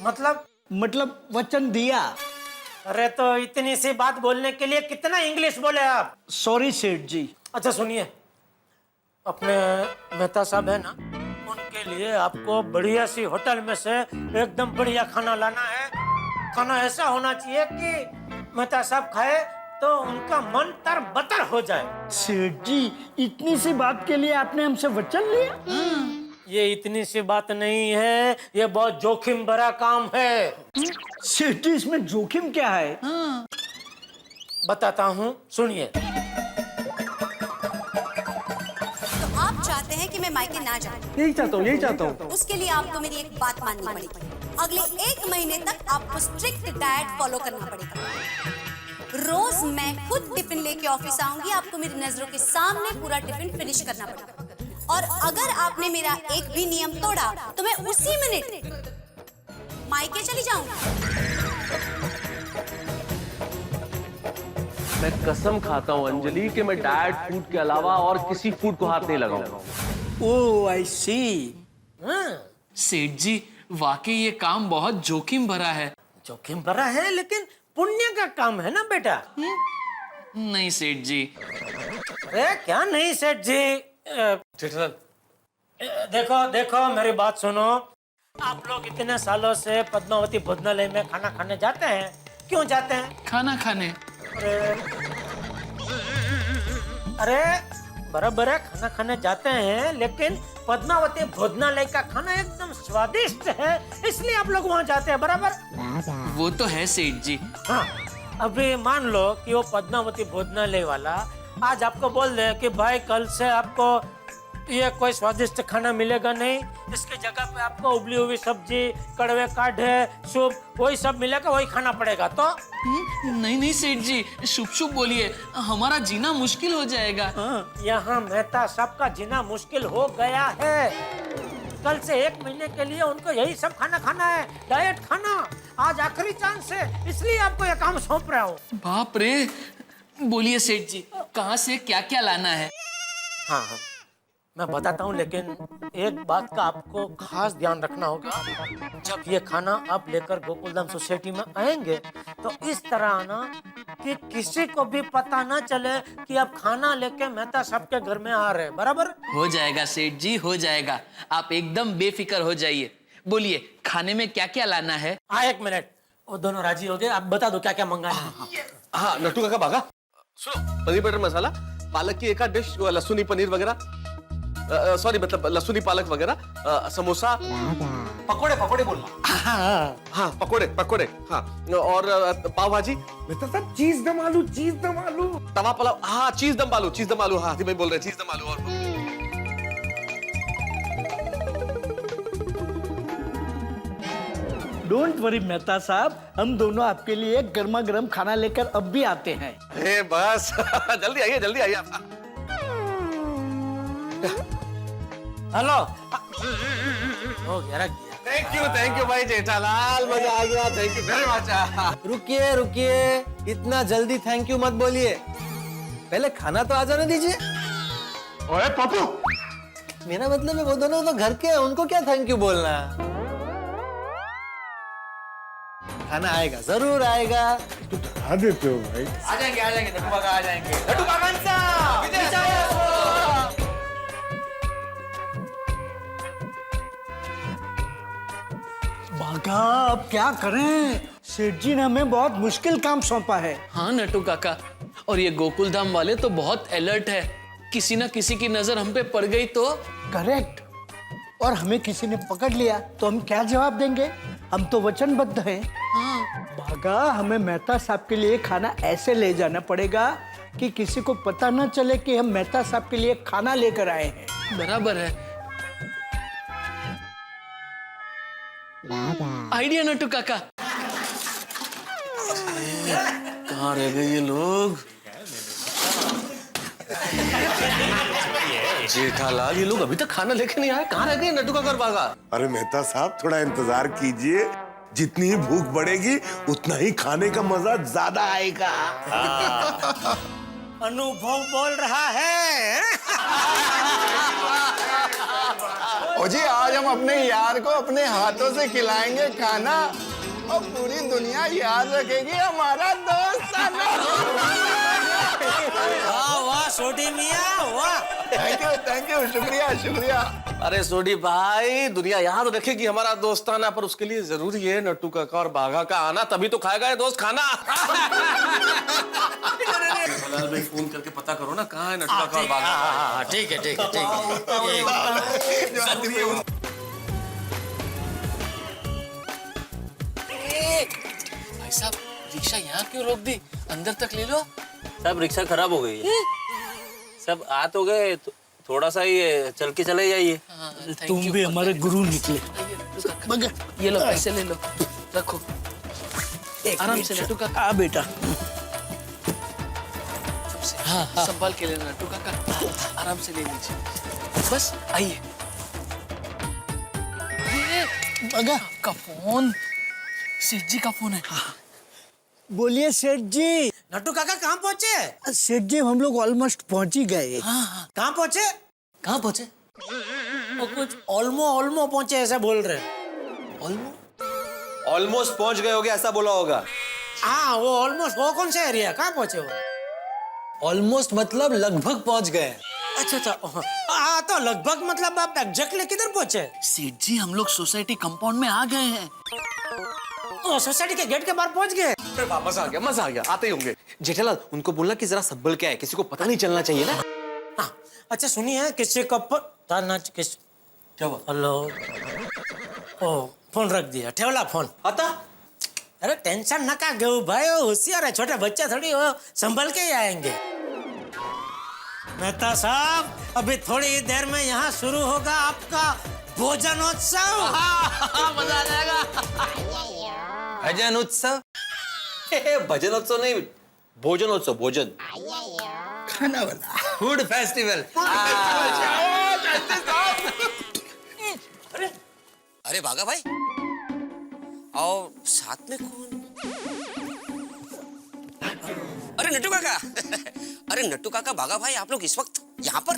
मतलब वचन दिया। अरे तो इतनी सी बात बोलने के लिए कितना इंग्लिश बोले आप? सॉरी सेठ जी। अच्छा सुनिए, अपने मेहता साहब है ना, उनके लिए आपको बढ़िया सी होटल में से एकदम बढ़िया खाना लाना है। खाना ऐसा होना चाहिए कि मेहता साहब खाए तो उनका मन तर बतर हो जाए। सेठ जी, इतनी सी बात के लिए आपने हमसे वचन लिया? ये इतनी सी बात नहीं है, ये बहुत जोखिम भरा काम है। सेठ जी, इसमें जोखिम क्या है? बताता हूँ, सुनिए। तो आप चाहते हैं कि मैं मायके ना जाऊं? यही चाहता हूँ। उसके लिए आपको मेरी एक बात माननी पड़ेगी। अगले 1 महीने तक आपको स्ट्रिक्ट डाइट फॉलो करना पड़ेगा। रोज मैं खुद टिफिन लेके ऑफिस आऊंगी, आपको मेरी नजरों के सामने पूरा टिफिन फिनिश करना पड़ेगा। और अगर आपने मेरा एक भी नियम तोड़ा तो मैं उसी मिनट मायके चली जाऊंगी। मैं कसम खाता हूँ अंजलि कि मैं डाइट फूड के अलावा और किसी फूड को हाथ नहीं लगाऊंगा। ओह आई सी। सेठ जी वाकई ये काम बहुत जोखिम भरा है। जोखिम भरा है लेकिन पुण्य का काम है ना बेटा। नहीं सेठ जी। अरे क्या नहीं सेठ जी। जेठालाल, देखो देखो मेरी बात सुनो। आप लोग इतने सालों से पद्मावती भोजनालय में खाना खाने जाते हैं, क्यों जाते हैं? खाना खाने। अरे बराबर है, खाना खाने जाते हैं, लेकिन पद्मावती भोजनालय का खाना एकदम स्वादिष्ट है, इसलिए आप लोग वहाँ जाते हैं, बराबर? वो तो है सेठ जी। हाँ, अभी मान लो कि वो पद्मावती भोजनालय वाला आज आपको बोल दे कि भाई कल से आपको ये कोई स्वादिष्ट खाना मिलेगा नहीं, इसकी जगह पे आपको उबली हुई सब्जी, कड़वे काढ़े, सूप, वही सब मिलेगा, वही खाना पड़ेगा। तो नहीं नहीं सेठ जी, शुभ शुभ बोलिए, हमारा जीना मुश्किल हो जाएगा। यहाँ मेहता साहब का जीना मुश्किल हो गया है। कल से 1 महीने के लिए उनको यही सब खाना खाना है, डाइट खाना। आज आखिरी चांस है, इसलिए आपको ये काम सौंप रहा हूँ। बाप रे। बोलिए सेठ जी, कहाँ से क्या क्या लाना है? हाँ हाँ मैं बताता हूँ, लेकिन एक बात का आपको खास ध्यान रखना होगा। जब ये खाना आप लेकर गोकुलधाम सोसाइटी में आएंगे तो इस तरह आना कि किसी को भी पता ना चले कि आप खाना लेके मेहता साहब के घर में आ रहे हैं, बराबर? हो जाएगा सेठ जी, हो जाएगा। आप एकदम बेफिक्र हो जाइए। बोलिए खाने में क्या क्या लाना है? हाँ 1 मिनट, वो दोनों राजी हो गए, आप बता दो क्या क्या मंगाना है। हाँ नट्टू काका भागा, सुनो, पनीर बटर मसाला, पालक की एक आध डिश, लहसुनी पनीर वगैरह, सॉरी मतलब लहसुनी पालक वगैरह, समोसा, पकोड़े पकोड़े बोलना। हाँ पकोड़े पकोड़े, हाँ, और पाव भाजी, चीज दम आलू, चीज दम आलू, तवा पुलाव, हाँ चीज दम आलू, हाँ भाई बोल रहे चीज दम आलू। और डोंट वरी मेहता साहब, हम दोनों आपके लिए गर्मा गर्म खाना लेकर अब भी आते हैं। बस जल्दी आइए, जल्दी आइए। हेलो, हो गया, रख दिया। थैंक यू भाई जेठालाल, मजा आ गया, थैंक यू वेरी मच। रुकिए रुकिए, इतना जल्दी थैंक यू मत बोलिए, पहले खाना तो आ जाने दीजिए। ओए पप्पू, मेरा मतलब है वो दोनों तो घर के हैं, उनको क्या थैंक यू बोलना। खाना आएगा, जरूर आएगा। आ देते हो भाई। आ जाएंगे नट्टू काका, आ जाएंगे। लड्डू भागा, अब क्या करें? सेठ जी ने हमें बहुत मुश्किल काम सौंपा है। हाँ नट्टू काका, और ये गोकुलधाम वाले तो बहुत अलर्ट है। किसी ना किसी की नजर हम पे पड़ गई तो? करेक्ट। और हमें किसी ने पकड़ लिया तो हम क्या जवाब देंगे? हम तो वचनबद्ध हैं। हाँ। भागा, हमें मेहता साहब के लिए खाना ऐसे ले जाना पड़ेगा कि किसी को पता न चले कि हम मेहता साहब के लिए खाना लेकर आए हैं। बराबर है। आइडिया नट्टू काका। कहाँ रह गए ये लोग? जेठालाल, ये लोग अभी तक खाना लेके नहीं आए, कहाँ रह गए नट्टू काका और भागा? अरे मेहता साहब, थोड़ा इंतजार कीजिए, जितनी ही भूख बढ़ेगी उतना ही खाने का मजा ज्यादा आएगा। अनुभव बोल रहा है। ओ जी, आज हम अपने यार को अपने हाथों से खिलाएंगे खाना और पूरी दुनिया याद रखेगी हमारा दोस्त। वाह वाह सोडी मियां, वाह। थैंक यू, शुक्रिया शुक्रिया। अरे सोडी भाई, दुनिया याद रखेगी हमारा दोस्ताना, पर उसके लिए जरूरी है नट्टू काका और बाघा का आना, तभी तो खाएगा ये दोस्त खाना। लाल भाई फोन करके पता करो ना कहाँ है नट्टू काका और बाघा। ठीक है ठीक है ठीक है। भाई साहब, रिक्शा यहाँ क्यों रोक दी? अंदर तक ले लो। सब रिक्शा खराब हो गई है, सब आ तो गए, थोड़ा सा ही चल के चले जाइए। तुम भी हमारे गुरु निकले। ये लो पैसे ले लो, रखो आराम से नट्टू काका। आ बेटा, हाँ, संभाल के लेना नट्टू काका, आराम से ले लीजिए। बस आइए। बगा का फोन, सेठ जी का फोन है। बोलिए सेठ जी। नट्टू काका कहाँ पहुँचे? सेठ जी हम लोग ऑलमोस्ट पहुंच ही गए। कहाँ पहुँचे? कहाँ पहुंचे? वो कुछ ऑलमो पहुँचे ऐसा बोल रहे। ऑलमोस्ट पहुंच गए होगे ऐसा बोला होगा। हाँ वो ऑलमोस्ट, वो कौन सा एरिया, कहाँ पहुँचे वो? ऑलमोस्ट मतलब लगभग पहुंच गए। अच्छा हाँ, तो लगभग मतलब आप एग्जैक्टली किधर पहुँचे? सेठ जी हम लोग सोसाइटी कंपाउंड में आ गए हैं। सोसाइटी के गेट के बाहर पहुँच गए। फिर वापस आ गया, मजा आ गया, आते ही होंगे। जेठालाल उनको बोलना कि जरा संभल के आए, किसी को पता नहीं चलना चाहिए ना। हाँ अच्छा सुनिए, किसी को किस क्या हुआ? हेलो, ओ फोन रख दिया, ठेवला फोन। आता अरे टेंशन न का घेऊ भाई, वो होशियार है, छोटे बच्चे थोड़ी वो संभल के ही आएंगे। मेहता साहब अभी थोड़ी देर में यहाँ शुरू होगा आपका भोजनोत्सव। मजा आ जाएगा। भजन उत्सव? भजनोत्सव नहीं, भोजनोत्सव, भोजन। खाना बना। Food festival. अरे भागा भाई, और साथ में कौन? अरे नट्टू काका। अरे नट्टू काका, भागा भाई, आप लोग इस वक्त यहाँ पर?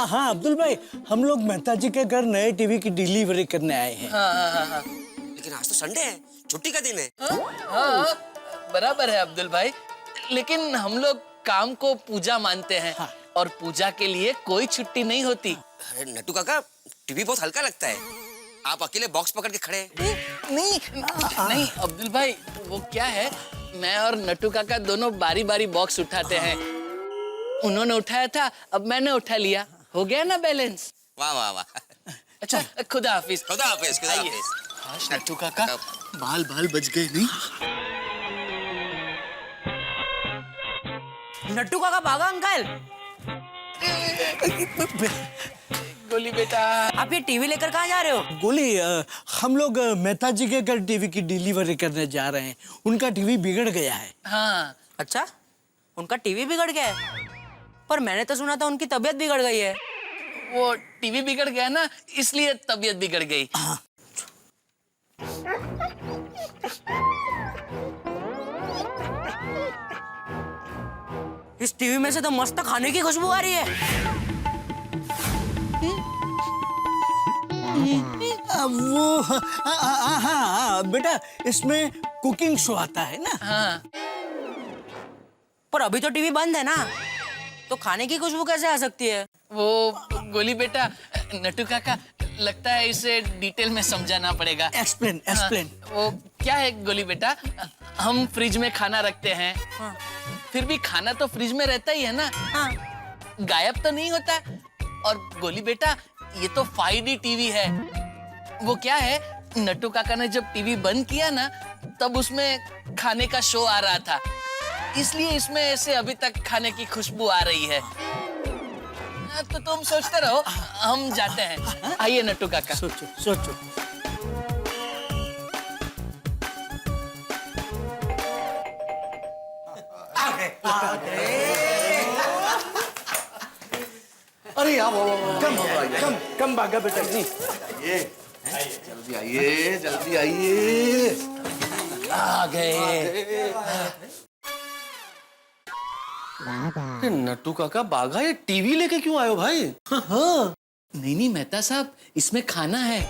हाँ अब्दुल भाई, हम लोग मेहता जी के घर नए टीवी की डिलीवरी करने आए हैं। लेकिन आज तो संडे है, छुट्टी का दिन है। हाँ बराबर है अब्दुल भाई, लेकिन हम लोग काम को पूजा मानते हैं। और पूजा के लिए कोई छुट्टी नहीं होती। अरे नट्टू काका, टीवी बहुत हल्का लगता है, आप अकेले बॉक्स पकड़ के खड़े हैं। नहीं अब्दुल भाई, वो क्या है, मैं और नट्टू काका दोनों बारी बारी बॉक्स उठाते हैं। उन्होंने उठाया था, अब मैंने उठा लिया, हो गया ना बैलेंस। वाह वाह वाह। अच्छा खुदा हाफिज। खुदा हाफिज, खुदा हाफिज। नट्टू काका, बाल बच गए नहीं? नट्टू काका भागा अंकल। गोली बेटा, आप ये टीवी लेकर कहाँ जा रहे हो? गोली, हम लोग मेहता जी के घर टीवी की डिलीवरी करने जा रहे हैं। उनका टीवी बिगड़ गया है। हाँ अच्छा, उनका टीवी बिगड़ गया है? पर मैंने तो सुना था उनकी तबीयत बिगड़ गई है। वो टीवी बिगड़ गया ना, इसलिए तबीयत बिगड़ गई। इस टीवी में से तो मस्त खाने की खुशबू आ रही है। वो हाँ बेटा, इसमें कुकिंग शो आता है ना। हाँ पर अभी तो टीवी बंद है ना, तो खाने की खुशबू कैसे आ सकती है? वो गोली बेटा, नट्टू काका, लगता है इसे डिटेल में समझाना पड़ेगा। एक्सप्लेन। वो क्या है गोली बेटा, हम फ्रिज में खाना रखते हैं। फिर भी खाना तो फ्रिज में रहता ही है ना। गायब तो नहीं होता। और गोली बेटा, ये तो 5D टीवी है। वो क्या है, नट्टू काका ने जब टीवी बंद किया ना, तब उसमें खाने का शो आ रहा था, इसलिए इसमें ऐसे अभी तक खाने की खुशबू आ रही है। तो तुम सोचते रहो, हम जाते हैं। आइए नट्टू काका। सोचो। अरे यार कम भागा बेटा जी। जल्दी आइए। आ गए। नट्टू काका बाघा, ये टीवी लेके क्यों आए हो भाई? हाँ। नहीं मेहता साहब, इसमें खाना है।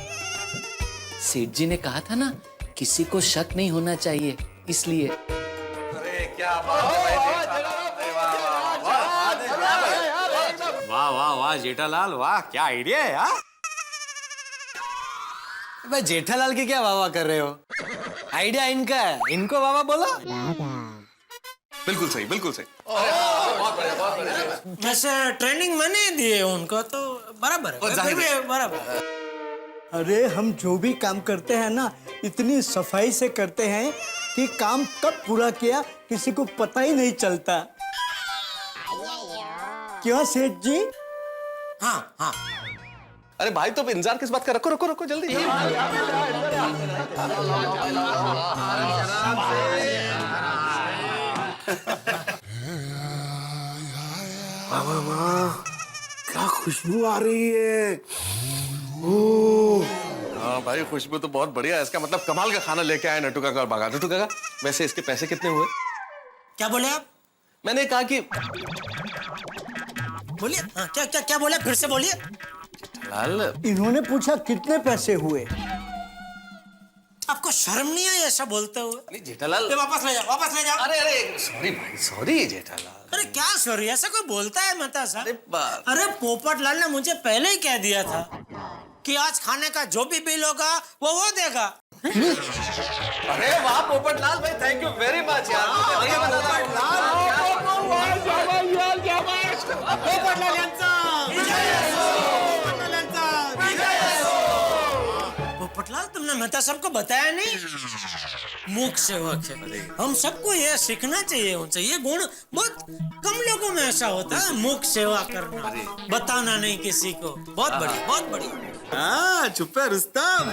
सेठ जी ने कहा था ना, किसी को शक नहीं होना चाहिए, इसलिए। अरे क्या बात है वाह जेठालाल, वाह क्या आइडिया है यार। भाई जेठालाल की क्या वाह वाह कर रहे हो? आइडिया इनका है, इनको वाह वाह बोलो। बिल्कुल सही, बिल्कुल सही। वैसे ट्रेनिंग मैंने दी है उनको, तो बराबर है, फिर भी बराबर है। अरे हम जो भी काम करते हैं ना, इतनी सफाई से करते हैं कि काम कब पूरा किया किसी को पता ही नहीं चलता। क्यों सेठ जी? हाँ। अरे भाई, तो इंतजार किस बात का? रखो जल्दी। वाह वाह वाह, क्या खुशबू आ रही है। ओह हाँ भाई, खुशबू तो बहुत बढ़िया है। इसका मतलब कमाल का खाना लेके आए नट्टू काका और बागा। नट्टू काका, वैसे इसके पैसे कितने हुए? क्या बोले आप? मैंने कहा कि बोलिए। हाँ, क्या क्या क्या बोले, फिर से बोलिए। लाल, इन्होंने पूछा कितने पैसे हुए। आपको शर्म नहीं आई ऐसा बोलते हुए? नहीं जेठालाल, वापस ले जाओ, वापस ले जाओ। अरे अरे सॉरी भाई, सॉरी जेठालाल। अरे क्या सॉरी, ऐसा कोई बोलता है मेहता साहब? अरे अरे पोपटलाल ने मुझे पहले ही कह दिया था कि आज खाने का जो भी बिल होगा वो देगा। अरे वाह पोपटलाल भाई, थैंक यू वेरी मच यार। पोपटलाल, तुमने मेहता साहब को बताया नहीं? मूक सेवक है, हम सबको ये सीखना चाहिए उनसे। ये गुण बहुत कम लोगों में ऐसा होता है, मूक सेवा करना, बताना नहीं किसी को। बहुत बढ़िया, बहुत बढ़िया। हाँ, छुपे रुस्तम।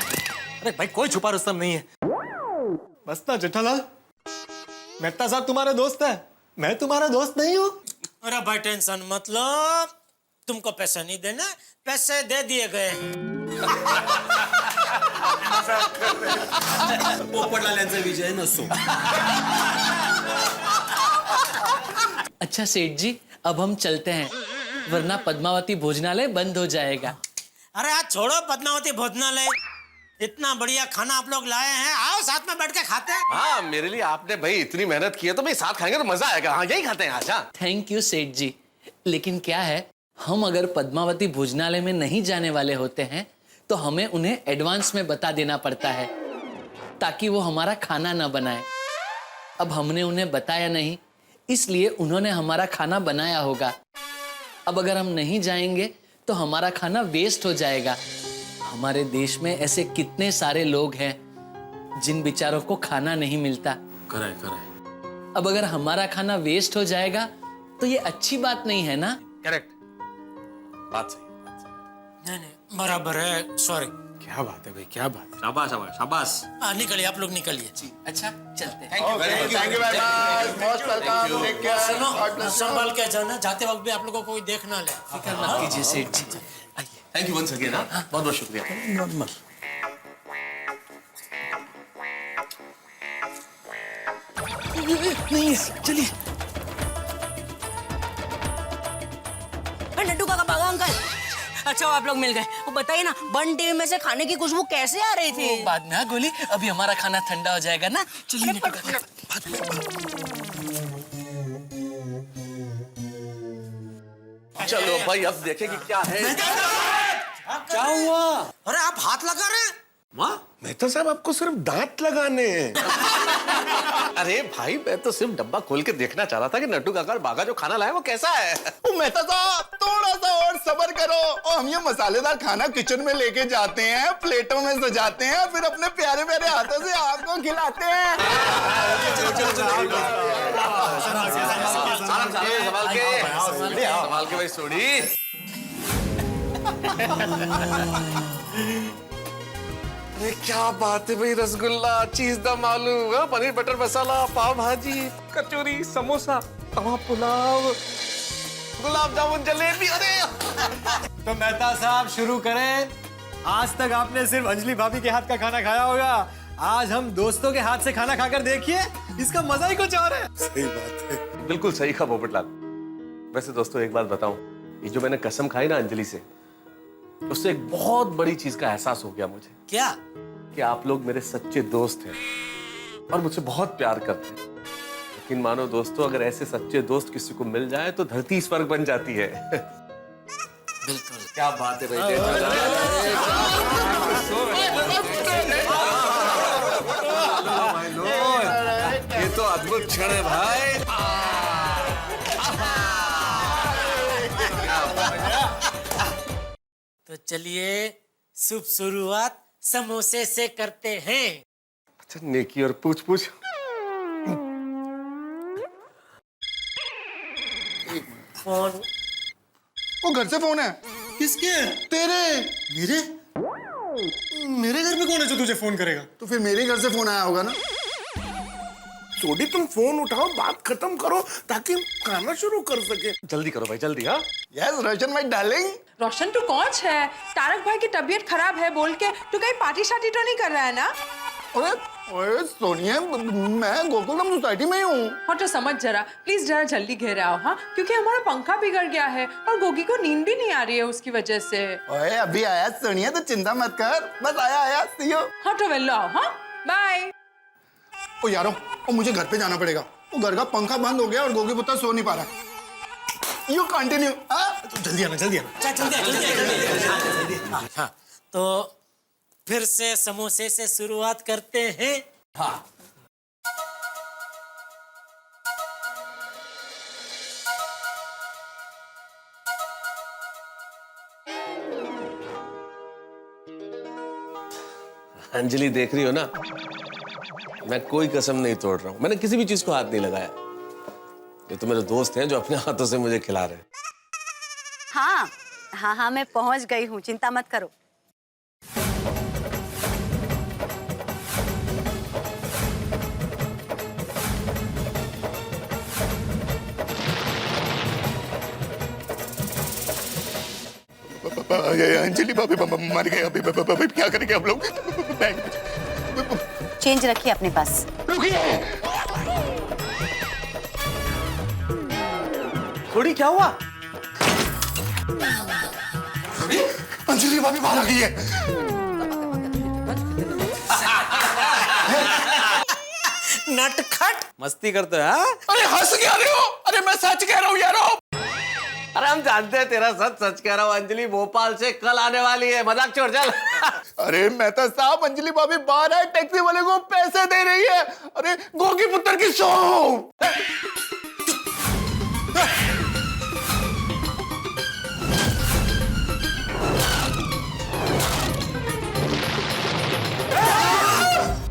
अरे भाई, कोई छुपा रुस्तम नहीं है। बस ना जेठालाल, मेहता साहब तुम्हारे दोस्त है, मैं तुम्हारा दोस्त नहीं हूँ। अरे भाई टेंशन मत लो, तुमको पैसे नहीं देना, पैसे दे दिए गए। पोपटलाल यांचा विजय नसो। अच्छा सेठ जी, अब हम चलते हैं, वरना पद्मावती भोजनालय बंद हो जाएगा। अरे आज छोड़ो पद्मावती भोजनालय, इतना बढ़िया खाना आप लोग लाए हैं, आओ साथ में बैठ के खाते हैं। हाँ, मेरे लिए आपने भाई इतनी मेहनत की है तो भाई साथ खाएंगे तो मजा आएगा। हाँ, यही खाते हैं आज। हाँ, थैंक यू सेठ जी, लेकिन क्या है, हम अगर पद्मावती भोजनालय में नहीं जाने वाले होते हैं तो हमें उन्हें एडवांस में बता देना पड़ता है ताकि वो हमारा खाना ना बनाए। अब हमने उन्हें बताया नहीं, इसलिए उन्होंने हमारा खाना बनाया होगा। अब अगर हम नहीं जाएंगे तो हमारा खाना वेस्ट हो जाएगा। हमारे देश में ऐसे कितने सारे लोग हैं जिन बेचारों को खाना नहीं मिलता। करेक्ट। अब अगर हमारा खाना वेस्ट हो जाएगा तो ये अच्छी बात नहीं है ना? करेक्ट, बात सही। नहीं, बराबर है, सॉरी। क्या बात है भाई, क्या बात है। शाबाश शाबाश शाबाश। निकलिए, आप लोग निकलिए। अच्छा, चलते हैं। Thank you very much, most welcome, take care, god सुनो, ब्लेस यू। संभाल के जाना, जाते वक्त भी आप लोगों को कोई देख ना ले। फिक्र मत कीजिए Seth ji. Thank you once again. बहुत बहुत शुक्रिया। नहीं है, चलिए। नट्टू काका, बागा अंकल, अच्छा आप लोग मिल गए। वो बताइए ना, बन टीवी में से खाने की खुशबू कैसे आ रही थी? बाद में, हाँ गोली, अभी हमारा खाना ठंडा हो जाएगा ना। चलिए नट्टू काका। चलो भाई, अब देखें कि क्या है। क्या हुआ? अरे आप हाथ लगा रहे हैं? मेहता साहब, आपको सिर्फ दांत लगाने हैं। अरे भाई, मैं तो सिर्फ डब्बा खोल के देखना चाह रहा था कि नट्टू काका और बागा जो खाना लाए वो कैसा है। मेहता साहब, थोड़ा सा और सब्र करो और हम ये मसालेदार खाना किचन में लेके जाते हैं, प्लेटों में सजाते हैं, फिर अपने प्यारे प्यारे हाथों से आपको खिलाते हैं। संभाल के भाई, सोड़ी। अरे क्या बात है भाई, रसगुल्ला, चीज दम आलू, पनीर बटर मसाला, पाव भाजी, कचौरी, समोसा, तवा पुलाव, गुलाब जामुन, जलेबी। अरे तो मेहता साहब शुरू करें। आज तक आपने सिर्फ अंजलि भाभी के हाथ का खाना खाया होगा, आज हम दोस्तों के हाथ से खाना खाकर देखिए, इसका मजा ही कुछ और है। सही बात है। बिल्कुल सही कहा पोपटलाल। वैसे दोस्तों, एक बात बताऊं, ये जो मैंने कसम खाई ना अंजलि से, उससे एक बहुत बड़ी चीज का एहसास हो गया मुझे। क्या? कि आप लोग मेरे सच्चे दोस्त हैं और मुझसे बहुत प्यार करते हैं। लेकिन मानो दोस्तों, अगर ऐसे सच्चे दोस्त किसी को मिल जाए तो धरती स्वर्ग बन जाती है। बिल्कुल। क्या बात है भाई। ये तो अद्भुत क्षण है भाई। तो चलिए, शुभ शुरुआत समोसे से करते हैं। अच्छा, नेकी और पूछ पूछ। फोन। वो घर से फोन है। किसके? तेरे। मेरे? मेरे घर में कौन है जो तुझे फोन करेगा? तो फिर मेरे घर से फोन आया होगा ना। छोड़ी तुम फोन उठाओ, बात खत्म करो ताकि हम खाना शुरू कर सके। जल्दी करो भाई, जल्दी। हाँ यस रोशन माय डार्लिंग। रोशन तू कौन है? तारक भाई की तबीयत खराब है बोल के तू कहीं पार्टी शार्टी तो नहीं कर रहा है ना? अरे सोनिया, मैं गोकुलधाम सोसाइटी में ही हूँ। हाँ तो समझ जरा, प्लीज जरा जल्दी घेर आओ। हाँ, क्योंकि हमारा पंखा बिगड़ गया है और गोगी को नींद भी नहीं आ रही है उसकी वजह से। ओए अभी आया सोनिया, तो चिंता मत कर, बस आया सी यू। हाँ तो वेल्लो आओ। हाँ बाय। ओ यारो, ओ मुझे घर पे जाना पड़ेगा। वो घर का पंखा बंद हो गया और गोगी पुत्र सो नहीं पा रहा। You continue. जल्दी आना, जल्दी आना। हाँ, तो फिर से समोसे से शुरुआत करते हैं। हाँ। अंजलि देख रही हो ना, मैं कोई कसम नहीं तोड़ रहा हूँ। मैंने किसी भी चीज को हाथ नहीं लगाया। ये तो मेरे दोस्त हैं जो अपने हाथों से मुझे खिला रहे हैं। हाँ हाँ हाँ, मैं पहुंच गई हूँ, चिंता मत करो। अंजलि भाभी मर गए, अभी क्या करेंगे हम लोग? चेंज रखिए अपने पास। थोड़ी क्या हुआ? अंजलि भाभी बाहर आ गई है। नटखट मस्ती करते हो? हाँ? अरे हंस क्या रहे हो? अरे मैं सच कह रहा हूँ यारो। अरे हम जानते हैं तेरा सच कह रहा हूँ। अंजलि भोपाल से कल आने वाली है, मजाक छोड़ चल। अरे मेहता साहब, अंजलि भाभी बाहर है, टैक्सी वाले को पैसे दे रही है। अरे गोगी पुत्र की शो।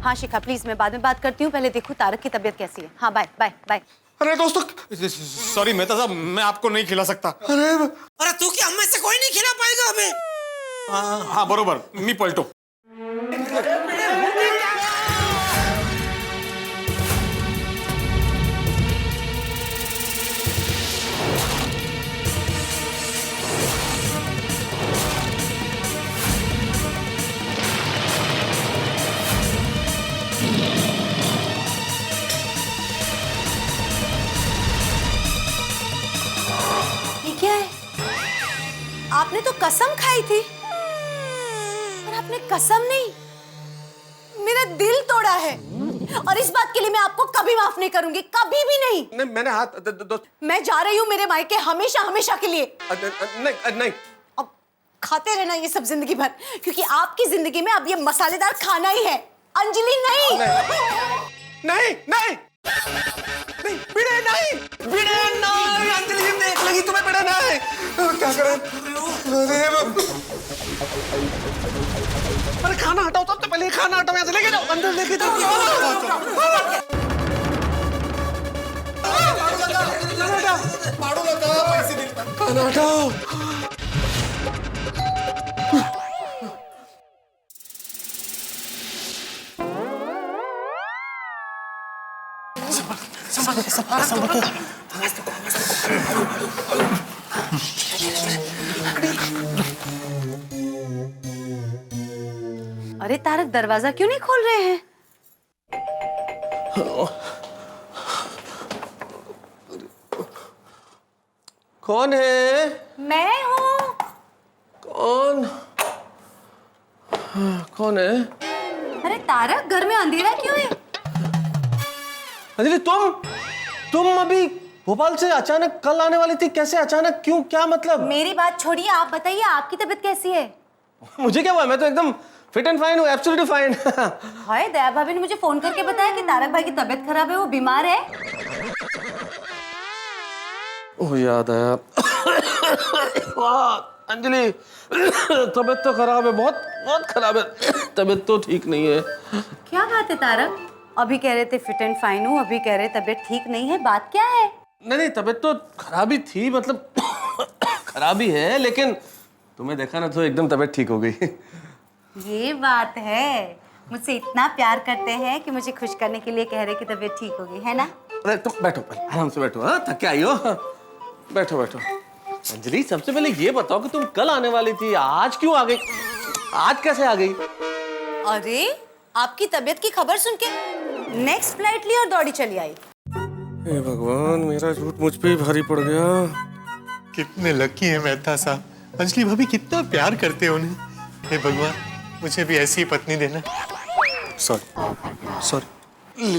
हाँ शिखा प्लीज, मैं बाद में बात करती हूँ, पहले देखो तारक की तबीयत कैसी है। हाँ बाय बाय बाय। अरे दोस्तों, सॉरी मेहता साहब, मैं आपको नहीं खिला सकता। अरे तू क्या, हम में से कोई नहीं खिला पाएगा हमें? हाँ बरोबर, मी पलटो। क्या है? आपने तो कसम खाई थी और आपने कसम नहीं, मेरा दिल तोड़ा है। और इस बात के लिए मैं आपको कभी माफ नहीं करूंगी, कभी भी नहीं। नहीं, मैंने हाथ मैं जा रही हूँ मेरे मायके हमेशा हमेशा के लिए। नहीं। अब खाते रहना ये सब जिंदगी भर, क्योंकि आपकी जिंदगी में अब ये मसालेदार खाना ही है। अंजलि नहीं। नहीं नहीं बिड़े नहीं, बिड़े नहीं। अंजलि देख लगी तुम्हें, बिड़े नहीं। क्या करें? अरे खाना हटाओ, तब तो पहले खाना हटाओ, यहाँ से लेके जाओ, अंदर लेके जाओ। खाना हटाओ। अरे तारक, दरवाजा क्यों नहीं खोल रहे हैं? कौन है? मैं हूँ। कौन है? अरे तारक, घर में अंधेरा क्यों है? अंजलि तुम अभी भोपाल से अचानक कल आने वाली थी, कैसे अचानक, क्यों, क्या मतलब? मेरी बात छोड़िए, आप बताइए आपकी तबीयत कैसी है? मुझे क्या हुआ, मैं तो एकदम फिट एंड फाइन हूँ, एब्सोल्युटली फाइन। हाय, दया भाभी ने मुझे फोन करके बताया कि तारक भाई की तबीयत खराब है, वो बीमार है। ओह याद आया। अंजलि तबीयत तो खराब है, बहुत बहुत खराब है, तबीयत तो ठीक नहीं है। क्या बात है तारक? अभी कह रहे थे फिट एंड फाइन हूँ, अभी कह रहे तबीयत ठीक नहीं है, बात क्या है? नहीं, तबीयत तो खराबी थी, मतलब खराबी है, लेकिन तुम्हें देखा ना तो एकदम तबीयत ठीक हो गई। ये बात है, मुझसे इतना प्यार करते हैं कि मुझे खुश करने के लिए कह रहे कि तबीयत ठीक होगी, है ना? अरे तुम बैठो, पहले आराम से बैठो। हाँ, थक के आई हो? बैठो बैठो। अंजलि, सबसे पहले ये बताओ कि तुम कल आने वाली थी, आज क्यों आ गई? आज कैसे आ गई? अरे आपकी तबीयत की खबर सुन के नेक्स्ट फ्लाइट ली और दौड़ी चली आई। हे भगवान, मेरा झूठ मुझ पे ही भारी पड़ गया। कितने लकी है मेहता साहब। अंजलि भाभी कितना प्यार करते हैं उन्हें। हे भगवान, मुझे भी ऐसी ही पत्नी देना। सॉरी।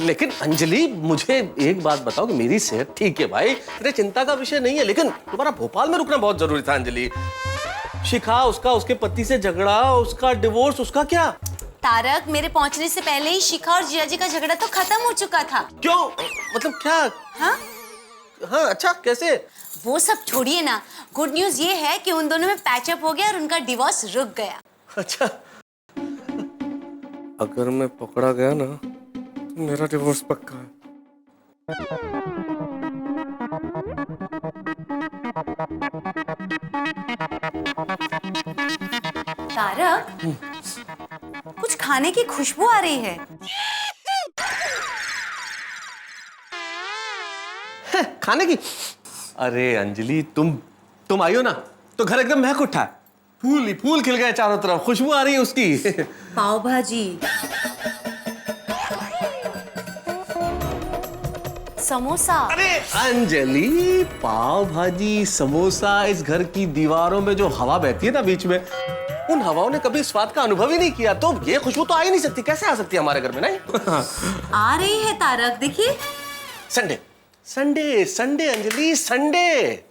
लेकिन अंजलि, मुझे एक बात बताओ कि मेरी सेहत ठीक है भाई, तेरे चिंता का विषय नहीं है, लेकिन तुम्हारा भोपाल में रुकना बहुत जरूरी था अंजलि। शिखा, उसके पति से झगड़ा, उसका डिवोर्स, उसका क्या? तारक, मेरे पहुंचने से पहले ही शिखा और जिया जी का झगड़ा तो खत्म हो चुका था। क्यों? मतलब क्या? हाँ, अच्छा, कैसे? वो सब छोड़िए ना, गुड न्यूज ये है कि उन दोनों में पैचअप हो गया और उनका डिवोर्स रुक गया। अच्छा, अगर मैं पकड़ा गया ना तो मेरा डिवोर्स पक्का है। तारक, कुछ खाने की खुशबू आ रही है। खाने की? अरे अंजलि, तुम आई हो ना तो घर एकदम महक उठा है, फूल ही फूल खिल गए चारों तरफ, खुशबू आ रही है उसकी। पाव भाजी, समोसा। अरे अंजलि, पाव भाजी, समोसा, इस घर की दीवारों में जो हवा बहती है ना बीच में, उन हवाओं ने कभी स्वाद का अनुभव ही नहीं किया, तो ये खुशबू तो आ ही नहीं सकती। कैसे आ सकती है हमारे घर में? नहीं आ रही है तारक, देखिए। Sunday Sunday Sunday Anjali, Sunday.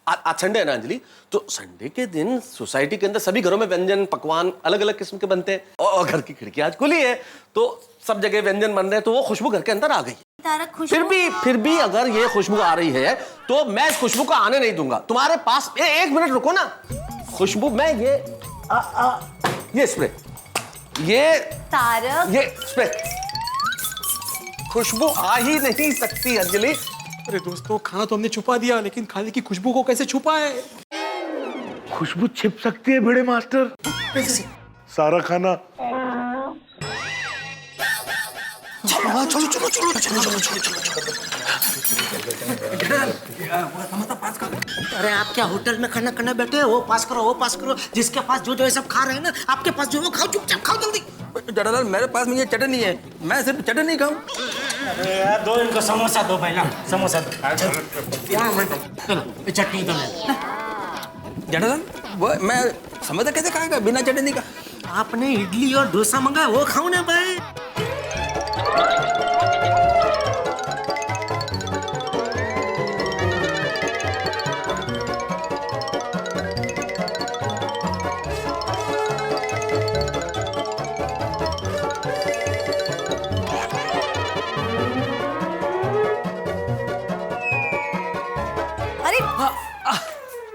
आज संडे है ना अंजलि, तो संडे के दिन सोसाइटी के अंदर सभी घरों में व्यंजन पकवान अलग अलग किस्म के बनते हैं, और घर की खिड़की आज खुली है तो सब जगह व्यंजन बन रहे हैं, तो वो खुशबू घर के अंदर आ गई। तारक, खुशबू फिर भी अगर ये खुशबू आ रही है तो मैं इस खुशबू को आने नहीं दूंगा तुम्हारे पास। एक मिनट रुको ना, खुशबू मैं ये स्प्रे, ये तारक, ये स्प्रे, खुशबू आ ही नहीं सकती अंजलि। अरे दोस्तों, खाना तो हमने छुपा दिया, लेकिन खाने की खुशबू को कैसे छुपाए? खुशबू छिप सकती है बड़े मास्टर। कैसे? सारा खाना। अरे आप क्या होटल में खाना खाने बैठे हो? वो पास करो। जिसके पास जो है सब खा रहे हैं ना, आपके पास जो वो खाओ, चुपचाप खाओ जल्दी। जटालाल, मेरे पास में ये चटनी है, मैं सिर्फ चटनी खाऊं। अरे यार, दो इनको समोसा दो पहला, समोसा दो। चटनी दो। जटालाल, वो मैं समोसा कैसे खाएगा बिना चटनी का? आपने इडली और डोसा मंगाया, वो खाओ ना भाई।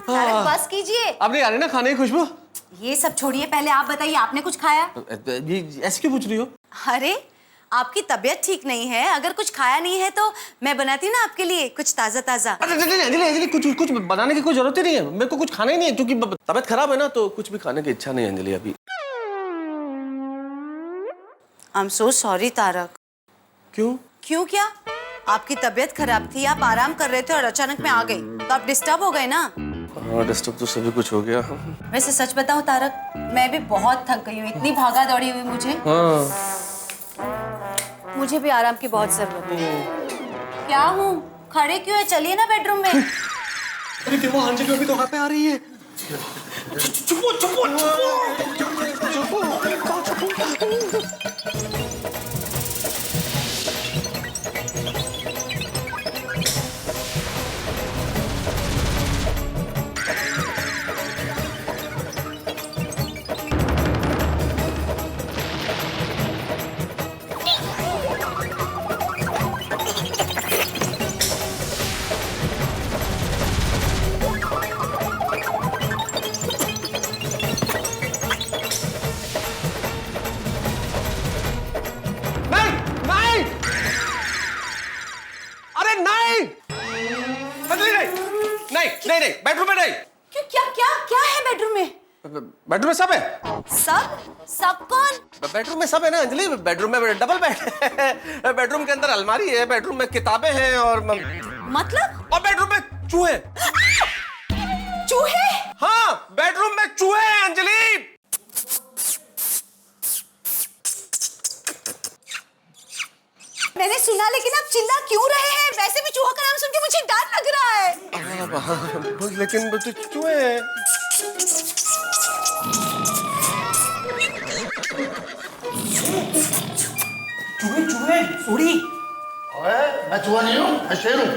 तारक, बस कीजिए। अब नहीं आ रही ना खाने की खुशबू? ये सब छोड़िए, पहले आप बताइए, आपने कुछ खाया? ऐसे क्यों पूछ रही हो? अरे आपकी तबीयत ठीक नहीं है, अगर कुछ खाया नहीं है तो मैं बनाती ना आपके लिए कुछ ताजा ताजा। अंजलि, कुछ बनाने की कोई जरूरत ही नहीं है, मेरे को कुछ खाना ही नहीं है, क्योंकि तबीयत खराब है ना, तो कुछ भी खाने की इच्छा नहीं है अंजलि अभी। I am so sorry Tarak. क्यों क्या? आपकी तबीयत खराब थी, आप आराम कर रहे थे और अचानक मैं आ गई, तो आप डिस्टर्ब हो गए ना। हाँ, डिस्टर्ब तो सभी कुछ हो गया। वैसे सच बताऊं तारक, मैं भी बहुत थक गई हूँ, इतनी भागा दौड़ी हुई मुझे। मुझे भी आराम की बहुत जरूरत है। क्या हूँ, खड़े क्यों है? चलिए ना बेडरूम में। अरे देखो, अंजलि अभी तो वहाँ पे आ रही है। नहीं, बेडरूम में नहीं। क्यों? क्या क्या क्या है बेडरूम में? बेडरूम में सब है। सब कौन? बेडरूम में सब है ना अंजलि, बेडरूम में डबल बेड है, बेडरूम के अंदर अलमारी है, बेडरूम में किताबें हैं और मतलब? और बेडरूम में चूहे। चूहे? हाँ, बेडरूम में चूहे हैं अंजलि। मैंने सुना, लेकिन आप चिल्ला क्यों रहे हैं? वैसे भी चूहा का नाम सुन के मुझे डर लग रहा है। लेकिन वो तो चूहे हैं। चूहे चूहे उड़ी। मैं चूहा नहीं हूँ, मैं शेर हूँ।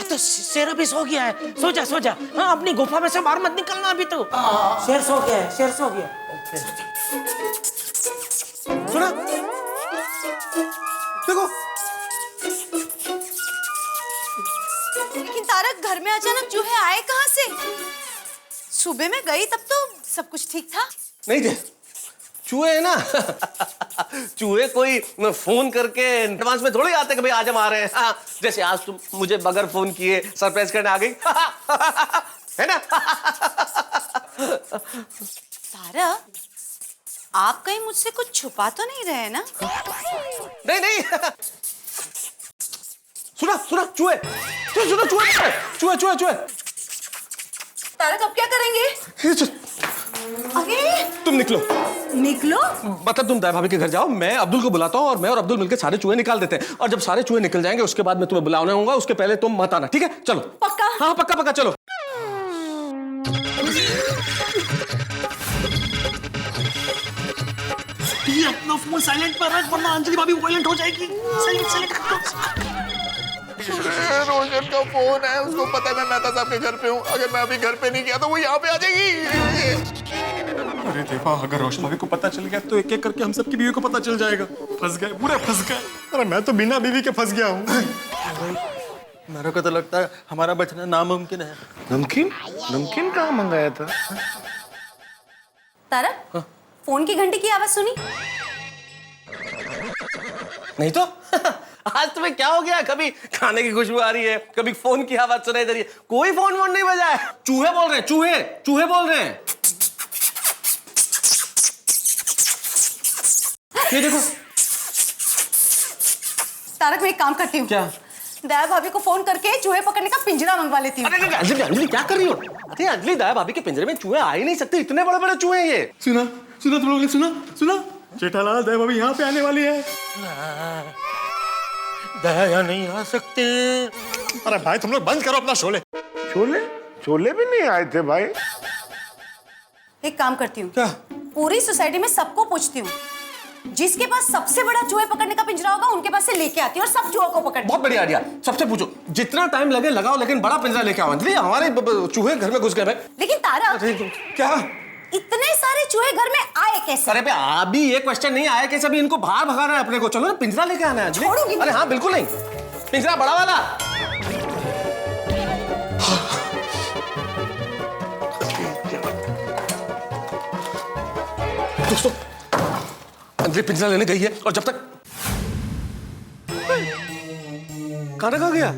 तो शेर अभी सो गया है। सो जा सो जा। हाँ, अपनी गुफा में से बाहर मत निकलना अभी तो। शेर सो गया है, शेर सो गया। सुना? देखो। लेकिन तारक, घर में अचानक चूहे आए कहाँ से? सुबह में गई तब तो सब कुछ ठीक था। नहीं थे, चूहे है ना। चूहे कोई फोन करके एडवांस में थोड़ी आते कि भाई आज हम आ रहे हैं। हाँ, जैसे आज तुम मुझे बगैर फोन किए सरप्राइज करने आ गई। है ना? तारक, आप कहीं मुझसे कुछ छुपा तो नहीं रहे ना? नहीं नहीं। सुना सुना, चूहे सुना, चूहे चूहे चूहे चूहे। तारक, अब क्या करेंगे? अरे तुम निकलो। निकलो? मतलब तुम दया भाभी के घर जाओ, मैं अब्दुल को बुलाता हूँ और मैं और अब्दुल मिलकर सारे चूहे निकाल देते हैं। और जब सारे चूहे निकल जाएंगे उसके बाद मैं तुम्हें बुलाना होगा, उसके पहले तुम मत आना, ठीक है? चलो। पक्का? हाँ पक्का पक्का, चलो। ये अपना फोन साइलेंट पर रख, वरना अंजलि भाभी वायलेंट हो जाएगी। साइलेंट साइलेंट कर दो। रोशन का फोन है, उसको पता है मैं मेहता साहब के घर पे हूँ। अगर मैं अभी घर पे नहीं गया तो वो यहाँ पे आ जाएगी। अरे देवा, अगर रोशन भाभी को पता चल गया तो एक एक करके हम सबकी बीवी को पता चल जाएगा। फंस गए, पूरे फंस गए। अरे मैं तो बिना बीवी के फंस गया हूँ। मेरे को तो लगता है हमारा बचना नामुमकिन है। नमकीन? नमकीन कहाँ मंगाया था? तारक, फोन की घंटी की आवाज सुनी? नहीं तो। आज तुम्हें क्या हो गया? कभी खाने की खुशबू आ रही है, कभी फोन की आवाज सुनाई दे रही है। कोई फोन वोन नहीं बजा है। चूहे बोल रहे हैं, चूहे चूहे बोल रहे हैं। ये देखो। तारक, मैं एक काम करती हूँ। क्या? दया भाभी को फोन करके चूहे पकड़ने का पिंजरा मंगवा लेती हूँ। अरे अंजलि, अंजलि क्या कर रही हो? अरे अंजलि, दया भाभी के पिंजरे में चूहे आ ही नहीं सकते, इतने बड़े बड़े चूहे हैं ये। सुना सुना, तुम लोगों ने सुना? सुना, जेठालाल दया भाभी यहाँ पे आने वाली है। दया नहीं आ सकते। अरे भाई तुम लोग बंद करो अपना शोले। छोले? छोले भी नहीं आए थे भाई। एक काम करती हूँ। क्या? पूरी सोसाइटी में सबको पूछती हूँ, जिसके पास सबसे बड़ा चूहे पकड़ने का पिंजरा होगा उनके पास से लेके आती हूँ और सब चूहों को पकड़ती हूँ। बहुत बढ़िया आइडिया। सबसे पूछो, जितना टाइम लगे लगाओ, लेकिन बड़ा पिंजरा लेके आओ। अंजलि, हमारे चूहे घर में घुस गए भाई। लेकिन तारक, क्या? इतने सारे चूहे घर में आए कैसे? अरे भाई, अभी ये क्वेश्चन नहीं आया कैसे? अभी इनको बाहर भगाना है अपने को। चलो ना, पिंजरा लेके आना है अंजलि। छोड़ूंगी नहीं। अरे हाँ, बिल्कुल नहीं, पिंजरा बड़ा वाला। दोस्तों, अंजलि पिंजरा लेने गई है और जब तक खाना खा गया।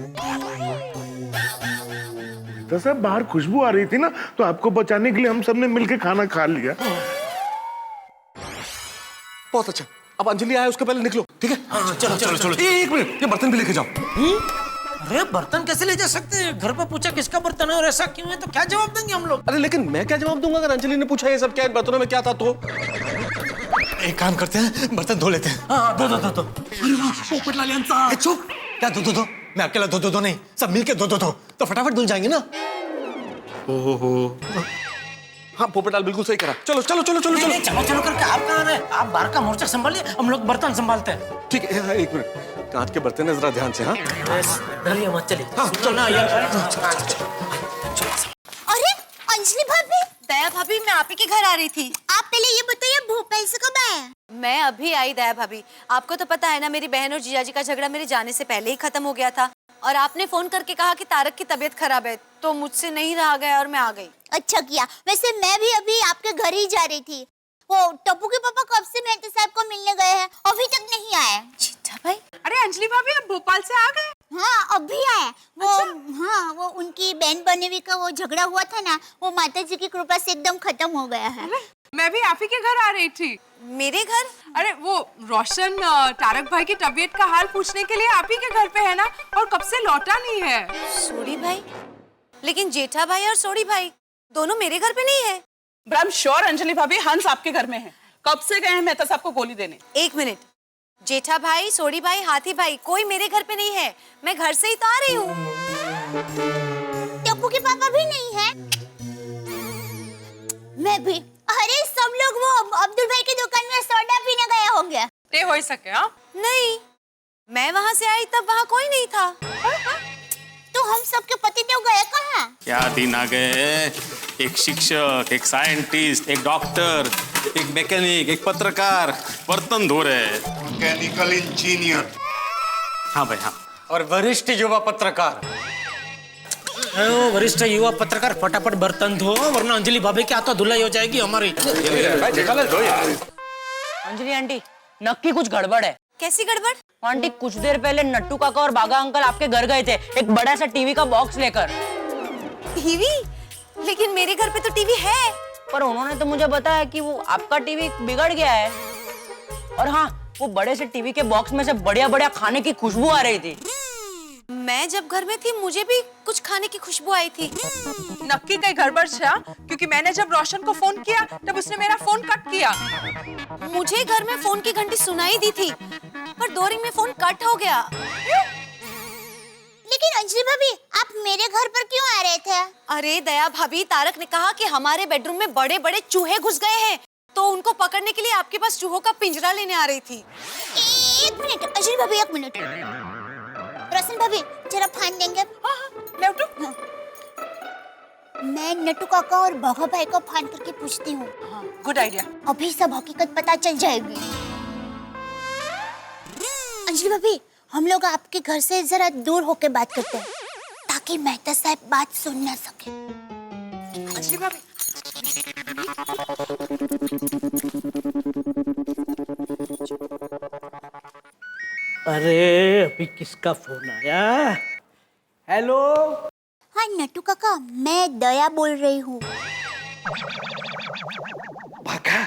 तो सब बाहर खुशबू आ रही थी ना, तो आपको बचाने के लिए हम सबने मिलके खाना खा लिया। बहुत अच्छा। अब अंजलि आए उसके पहले निकलो, ठीक है? चलो चलो चलो। एक मिनट, ये बर्तन भी लेके जाओ। अरे बर्तन कैसे ले जा सकते हैं? घर पे पूछा किसका बर्तन है और ऐसा क्यों है, तो क्या जवाब देंगे हम लोग? अरे लेकिन मैं क्या जवाब दूंगा अगर अंजलि ने पूछा ये सब क्या बर्तनों में क्या था तो? एक काम करते हैं, बर्तन धो लेते हैं। हाँ, दो। अरे वाह, पोपट लालियन साहब। चुप। क्या दो? मैं अकेला दो नहीं, सब मिलके दो तो फटाफट धुल जाएंगे ना। ओहो। हाँ, पोपटाल बिल्कुल सही करा। चलो चलो चलो चलो नहीं, चलो चलो करके आप कहाँ रहे? आप बाहर का मोर्चा संभालिए, हम लोग बर्तन संभालते हैं। ठीक है, एक मिनट, कांच के बर्तन है, जरा ध्यान से। हाँ डरिए मत, चलिए। हाँ, चल ना यार। अरे अंजलि भाभी, दया भाभी, मैं आप ही के घर आ रही थी। आप पहले ये बताइए भोपाल से कब आए? मैं अभी आई दया भाभी। आपको तो पता है ना, मेरी बहन और जीजाजी का झगड़ा मेरे जाने से पहले ही खत्म हो गया था। और आपने फोन करके कहा कि तारक की तबीयत खराब है, तो मुझसे नहीं रहा गया और मैं आ गई। अच्छा किया। वैसे मैं भी अभी आपके घर ही जा रही थी। वो टप्पू के पापा कब से मेहता साहब को मिलने गए हैं, अभी तक नहीं आए। जीठा भाई, अरे अंजलि भाभी आप भोपाल से आ गए? हाँ अभी आए वो। हाँ वो उनकी बहन बनेवी का वो झगड़ा हुआ था ना, वो माता जी की कृपा से एकदम खत्म हो गया है। मैं भी आप ही के घर आ रही थी। मेरे घर? अरे वो रोशन तारक भाई की तबीयत का हाल पूछने के लिए आप ही के घर पे है ना, और कब से लौटा नहीं है। सोडी भाई? लेकिन जेठा भाई और सोडी भाई दोनों मेरे घर पे नहीं है। ब्रह्म श्योर अंजलि भाभी, हंस आपके घर में है। कब से गए हैं मेहता साहब को गोली देने? एक मिनट, जेठा भाई, सोडी भाई, हाथी भाई कोई मेरे घर पे नहीं है। मैं घर से ही तो आ रही हूँ। टप्पू के पापा भी नहीं है? मैं भी। अरे सब लोग वो अब्दुल भाई की दुकान में सोडा पीने गए होंगे। ते हो सके? हाँ नहीं, मैं वहाँ से आई तब वहाँ कोई नहीं था। तो हम सबके पतिदेव गए कहाँ? क्या दिन आ गए। एक शिक्षक, एक साइंटिस्ट, एक डॉक्टर, एक मैकेनिक, एक पत्रकार बर्तन धो रहे हैं। Mechanical engineer. हाँ भाई हाँ। और वरिष्ठ युवा पत्रकार। वरिष्ठ युवा पत्रकार फटाफट बर्तन धो, वरना अंजलि भाभी की हाथों धुलाई हो जाएगी हमारी। अंजलि आंटी, नक्की कुछ गड़बड़ है। कैसी गड़बड़? आंटी कुछ देर पहले नट्टू काका और बागा अंकल आपके घर गए थे एक बड़ा सा टीवी का बॉक्स लेकर। टीवी? लेकिन मेरे घर पे तो टीवी है। पर उन्होंने तो मुझे बताया कि वो आपका टीवी बिगड़ गया है। और हाँ, वो बड़े से टीवी के बॉक्स में से बढ़िया बढ़िया खाने की खुशबू आ रही थी। मैं जब घर में थी मुझे भी कुछ खाने की खुशबू आई थी। नक्की कहीं गड़बड़ है, क्योंकि मैंने जब रोशन को फोन किया तब उसने मेरा फोन कट किया। मुझे घर में फोन की घंटी सुनाई दी थी, पर 2 रिंग में फोन कट हो गया। लेकिन अंजलि भाभी आप मेरे घर पर क्यों आ रहे थे? अरे दया भाभी, तारक ने कहा कि हमारे बेडरूम में बड़े बड़े चूहे घुस गए हैं, तो उनको पकड़ने के लिए आपके पास चूहों का पिंजरा लेने आ रही थी। एक मिनट अंजलि भाभी, एक मिनट। रोशन भाभी जरा फान देंगे? हाँ, मैं उठूं? मैं नट्टू काका और बाघा भाई को फान करके पूछती हूँ। Good idea. अभी सब हकीकत पता चल जाएगी। अंजलि भाभी, हम लोग आपके घर से जरा दूर होके बात करते हैं, ताकि मेहता साहब बात सुन ना सके। अंजलि भाभी, अरे अभी किसका फोन आया? हेलो। हाँ नट्टू काका, मैं दया बोल रही हूँ। भागा,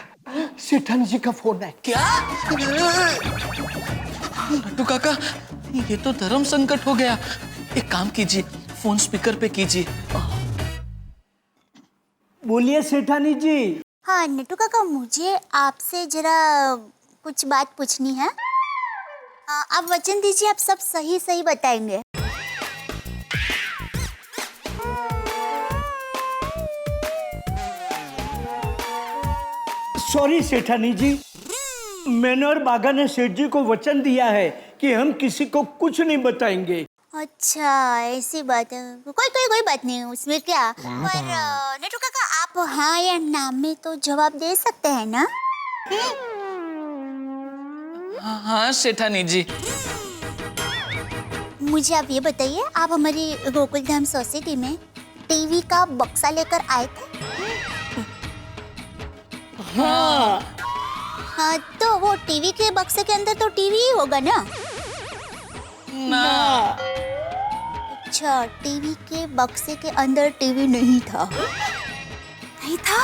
सेठानी जी का फोन है। क्या? नट्टू काका, ये तो धर्म संकट हो गया। एक काम कीजिए, फोन स्पीकर पे कीजिए। बोलिए सेठानी जी। हाँ नट्टू काका, मुझे आपसे जरा कुछ बात पूछनी है। आप वचन दीजिए, आप सब सही सही बताएंगे। सॉरी सेठानी जी, मैंने और बागा ने सेठ जी को वचन दिया है कि हम किसी को कुछ नहीं बताएंगे। अच्छा ऐसी बात है। कोई बात नहीं उसमें क्या। पर नट्टू काका आप हाँ या ना में तो जवाब दे सकते हैं ना? हाँ सेठानी जी। मुझे आप ये बताइए, आप हमारी गोकुलधाम सोसाइटी में टीवी का बक्सा लेकर आए थे? हाँ। हाँ तो वो टीवी के बक्से के अंदर तो टीवी ही होगा ना? ना। अच्छा, टीवी के बक्से के अंदर टीवी नहीं था? नहीं था?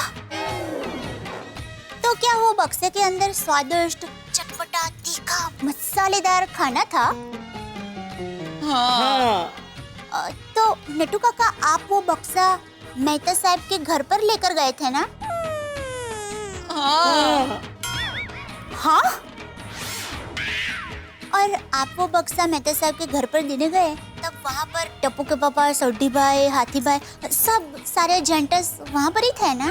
तो क्या वो बक्से के अंदर स्वादिष्ट, चटपटा, तीखा, मसालेदार खाना था? हाँ। तो नट्टू काका आप वो बक्सा मेहता साहब के घर पर लेकर गए थे ना? हाँ। हाँ? और आप वो बक्सा मेहता साहब के घर पर देने गए, तब वहाँ पर टप्पू के पापा, सोडी भाई, हाथी भाई, सब सारे जेंटस वहाँ पर ही थे ना?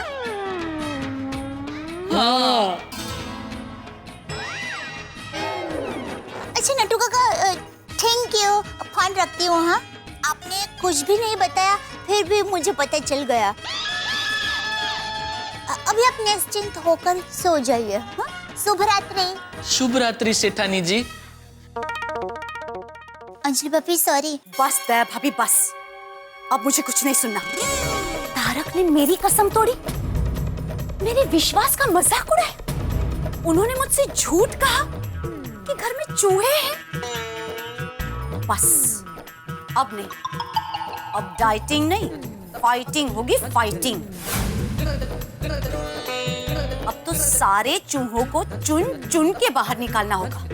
हाँ। अच्छा नट्टू काका, थैंक यू, फोन रखती हूँ। हाँ, आपने कुछ भी नहीं बताया, फिर भी मुझे पता चल गया। अभी आप निश्चिंत होकर सो जाइए। हाँ? शुभ रात्रि। शुभ रात्रि सेठानी जी। अंजलि भाभी सॉरी। बस दया भाभी बस, अब मुझे कुछ नहीं सुनना। तारक ने मेरी कसम तोड़ी, मेरे विश्वास का मजाक उड़ाया। उन्होंने मुझसे झूठ कहा कि घर में चूहे हैं। बस अब नहीं, अब डाइटिंग नहीं, फाइटिंग होगी, फाइटिंग। अब तो सारे चूहों को चुन चुन के बाहर निकालना होगा।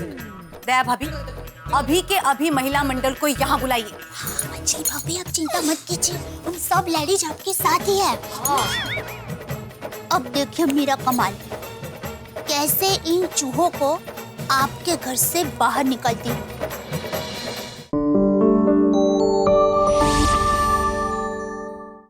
दया भाभी, अभी के अभी महिला मंडल को यहाँ बुलाइए। अंजलि भाभी आप चिंता मत कीजिए, उन सब लेडीज आपके साथ ही है। अब देखिए मेरा कमाल, कैसे इन चूहों को आपके घर से बाहर निकलती हूँ।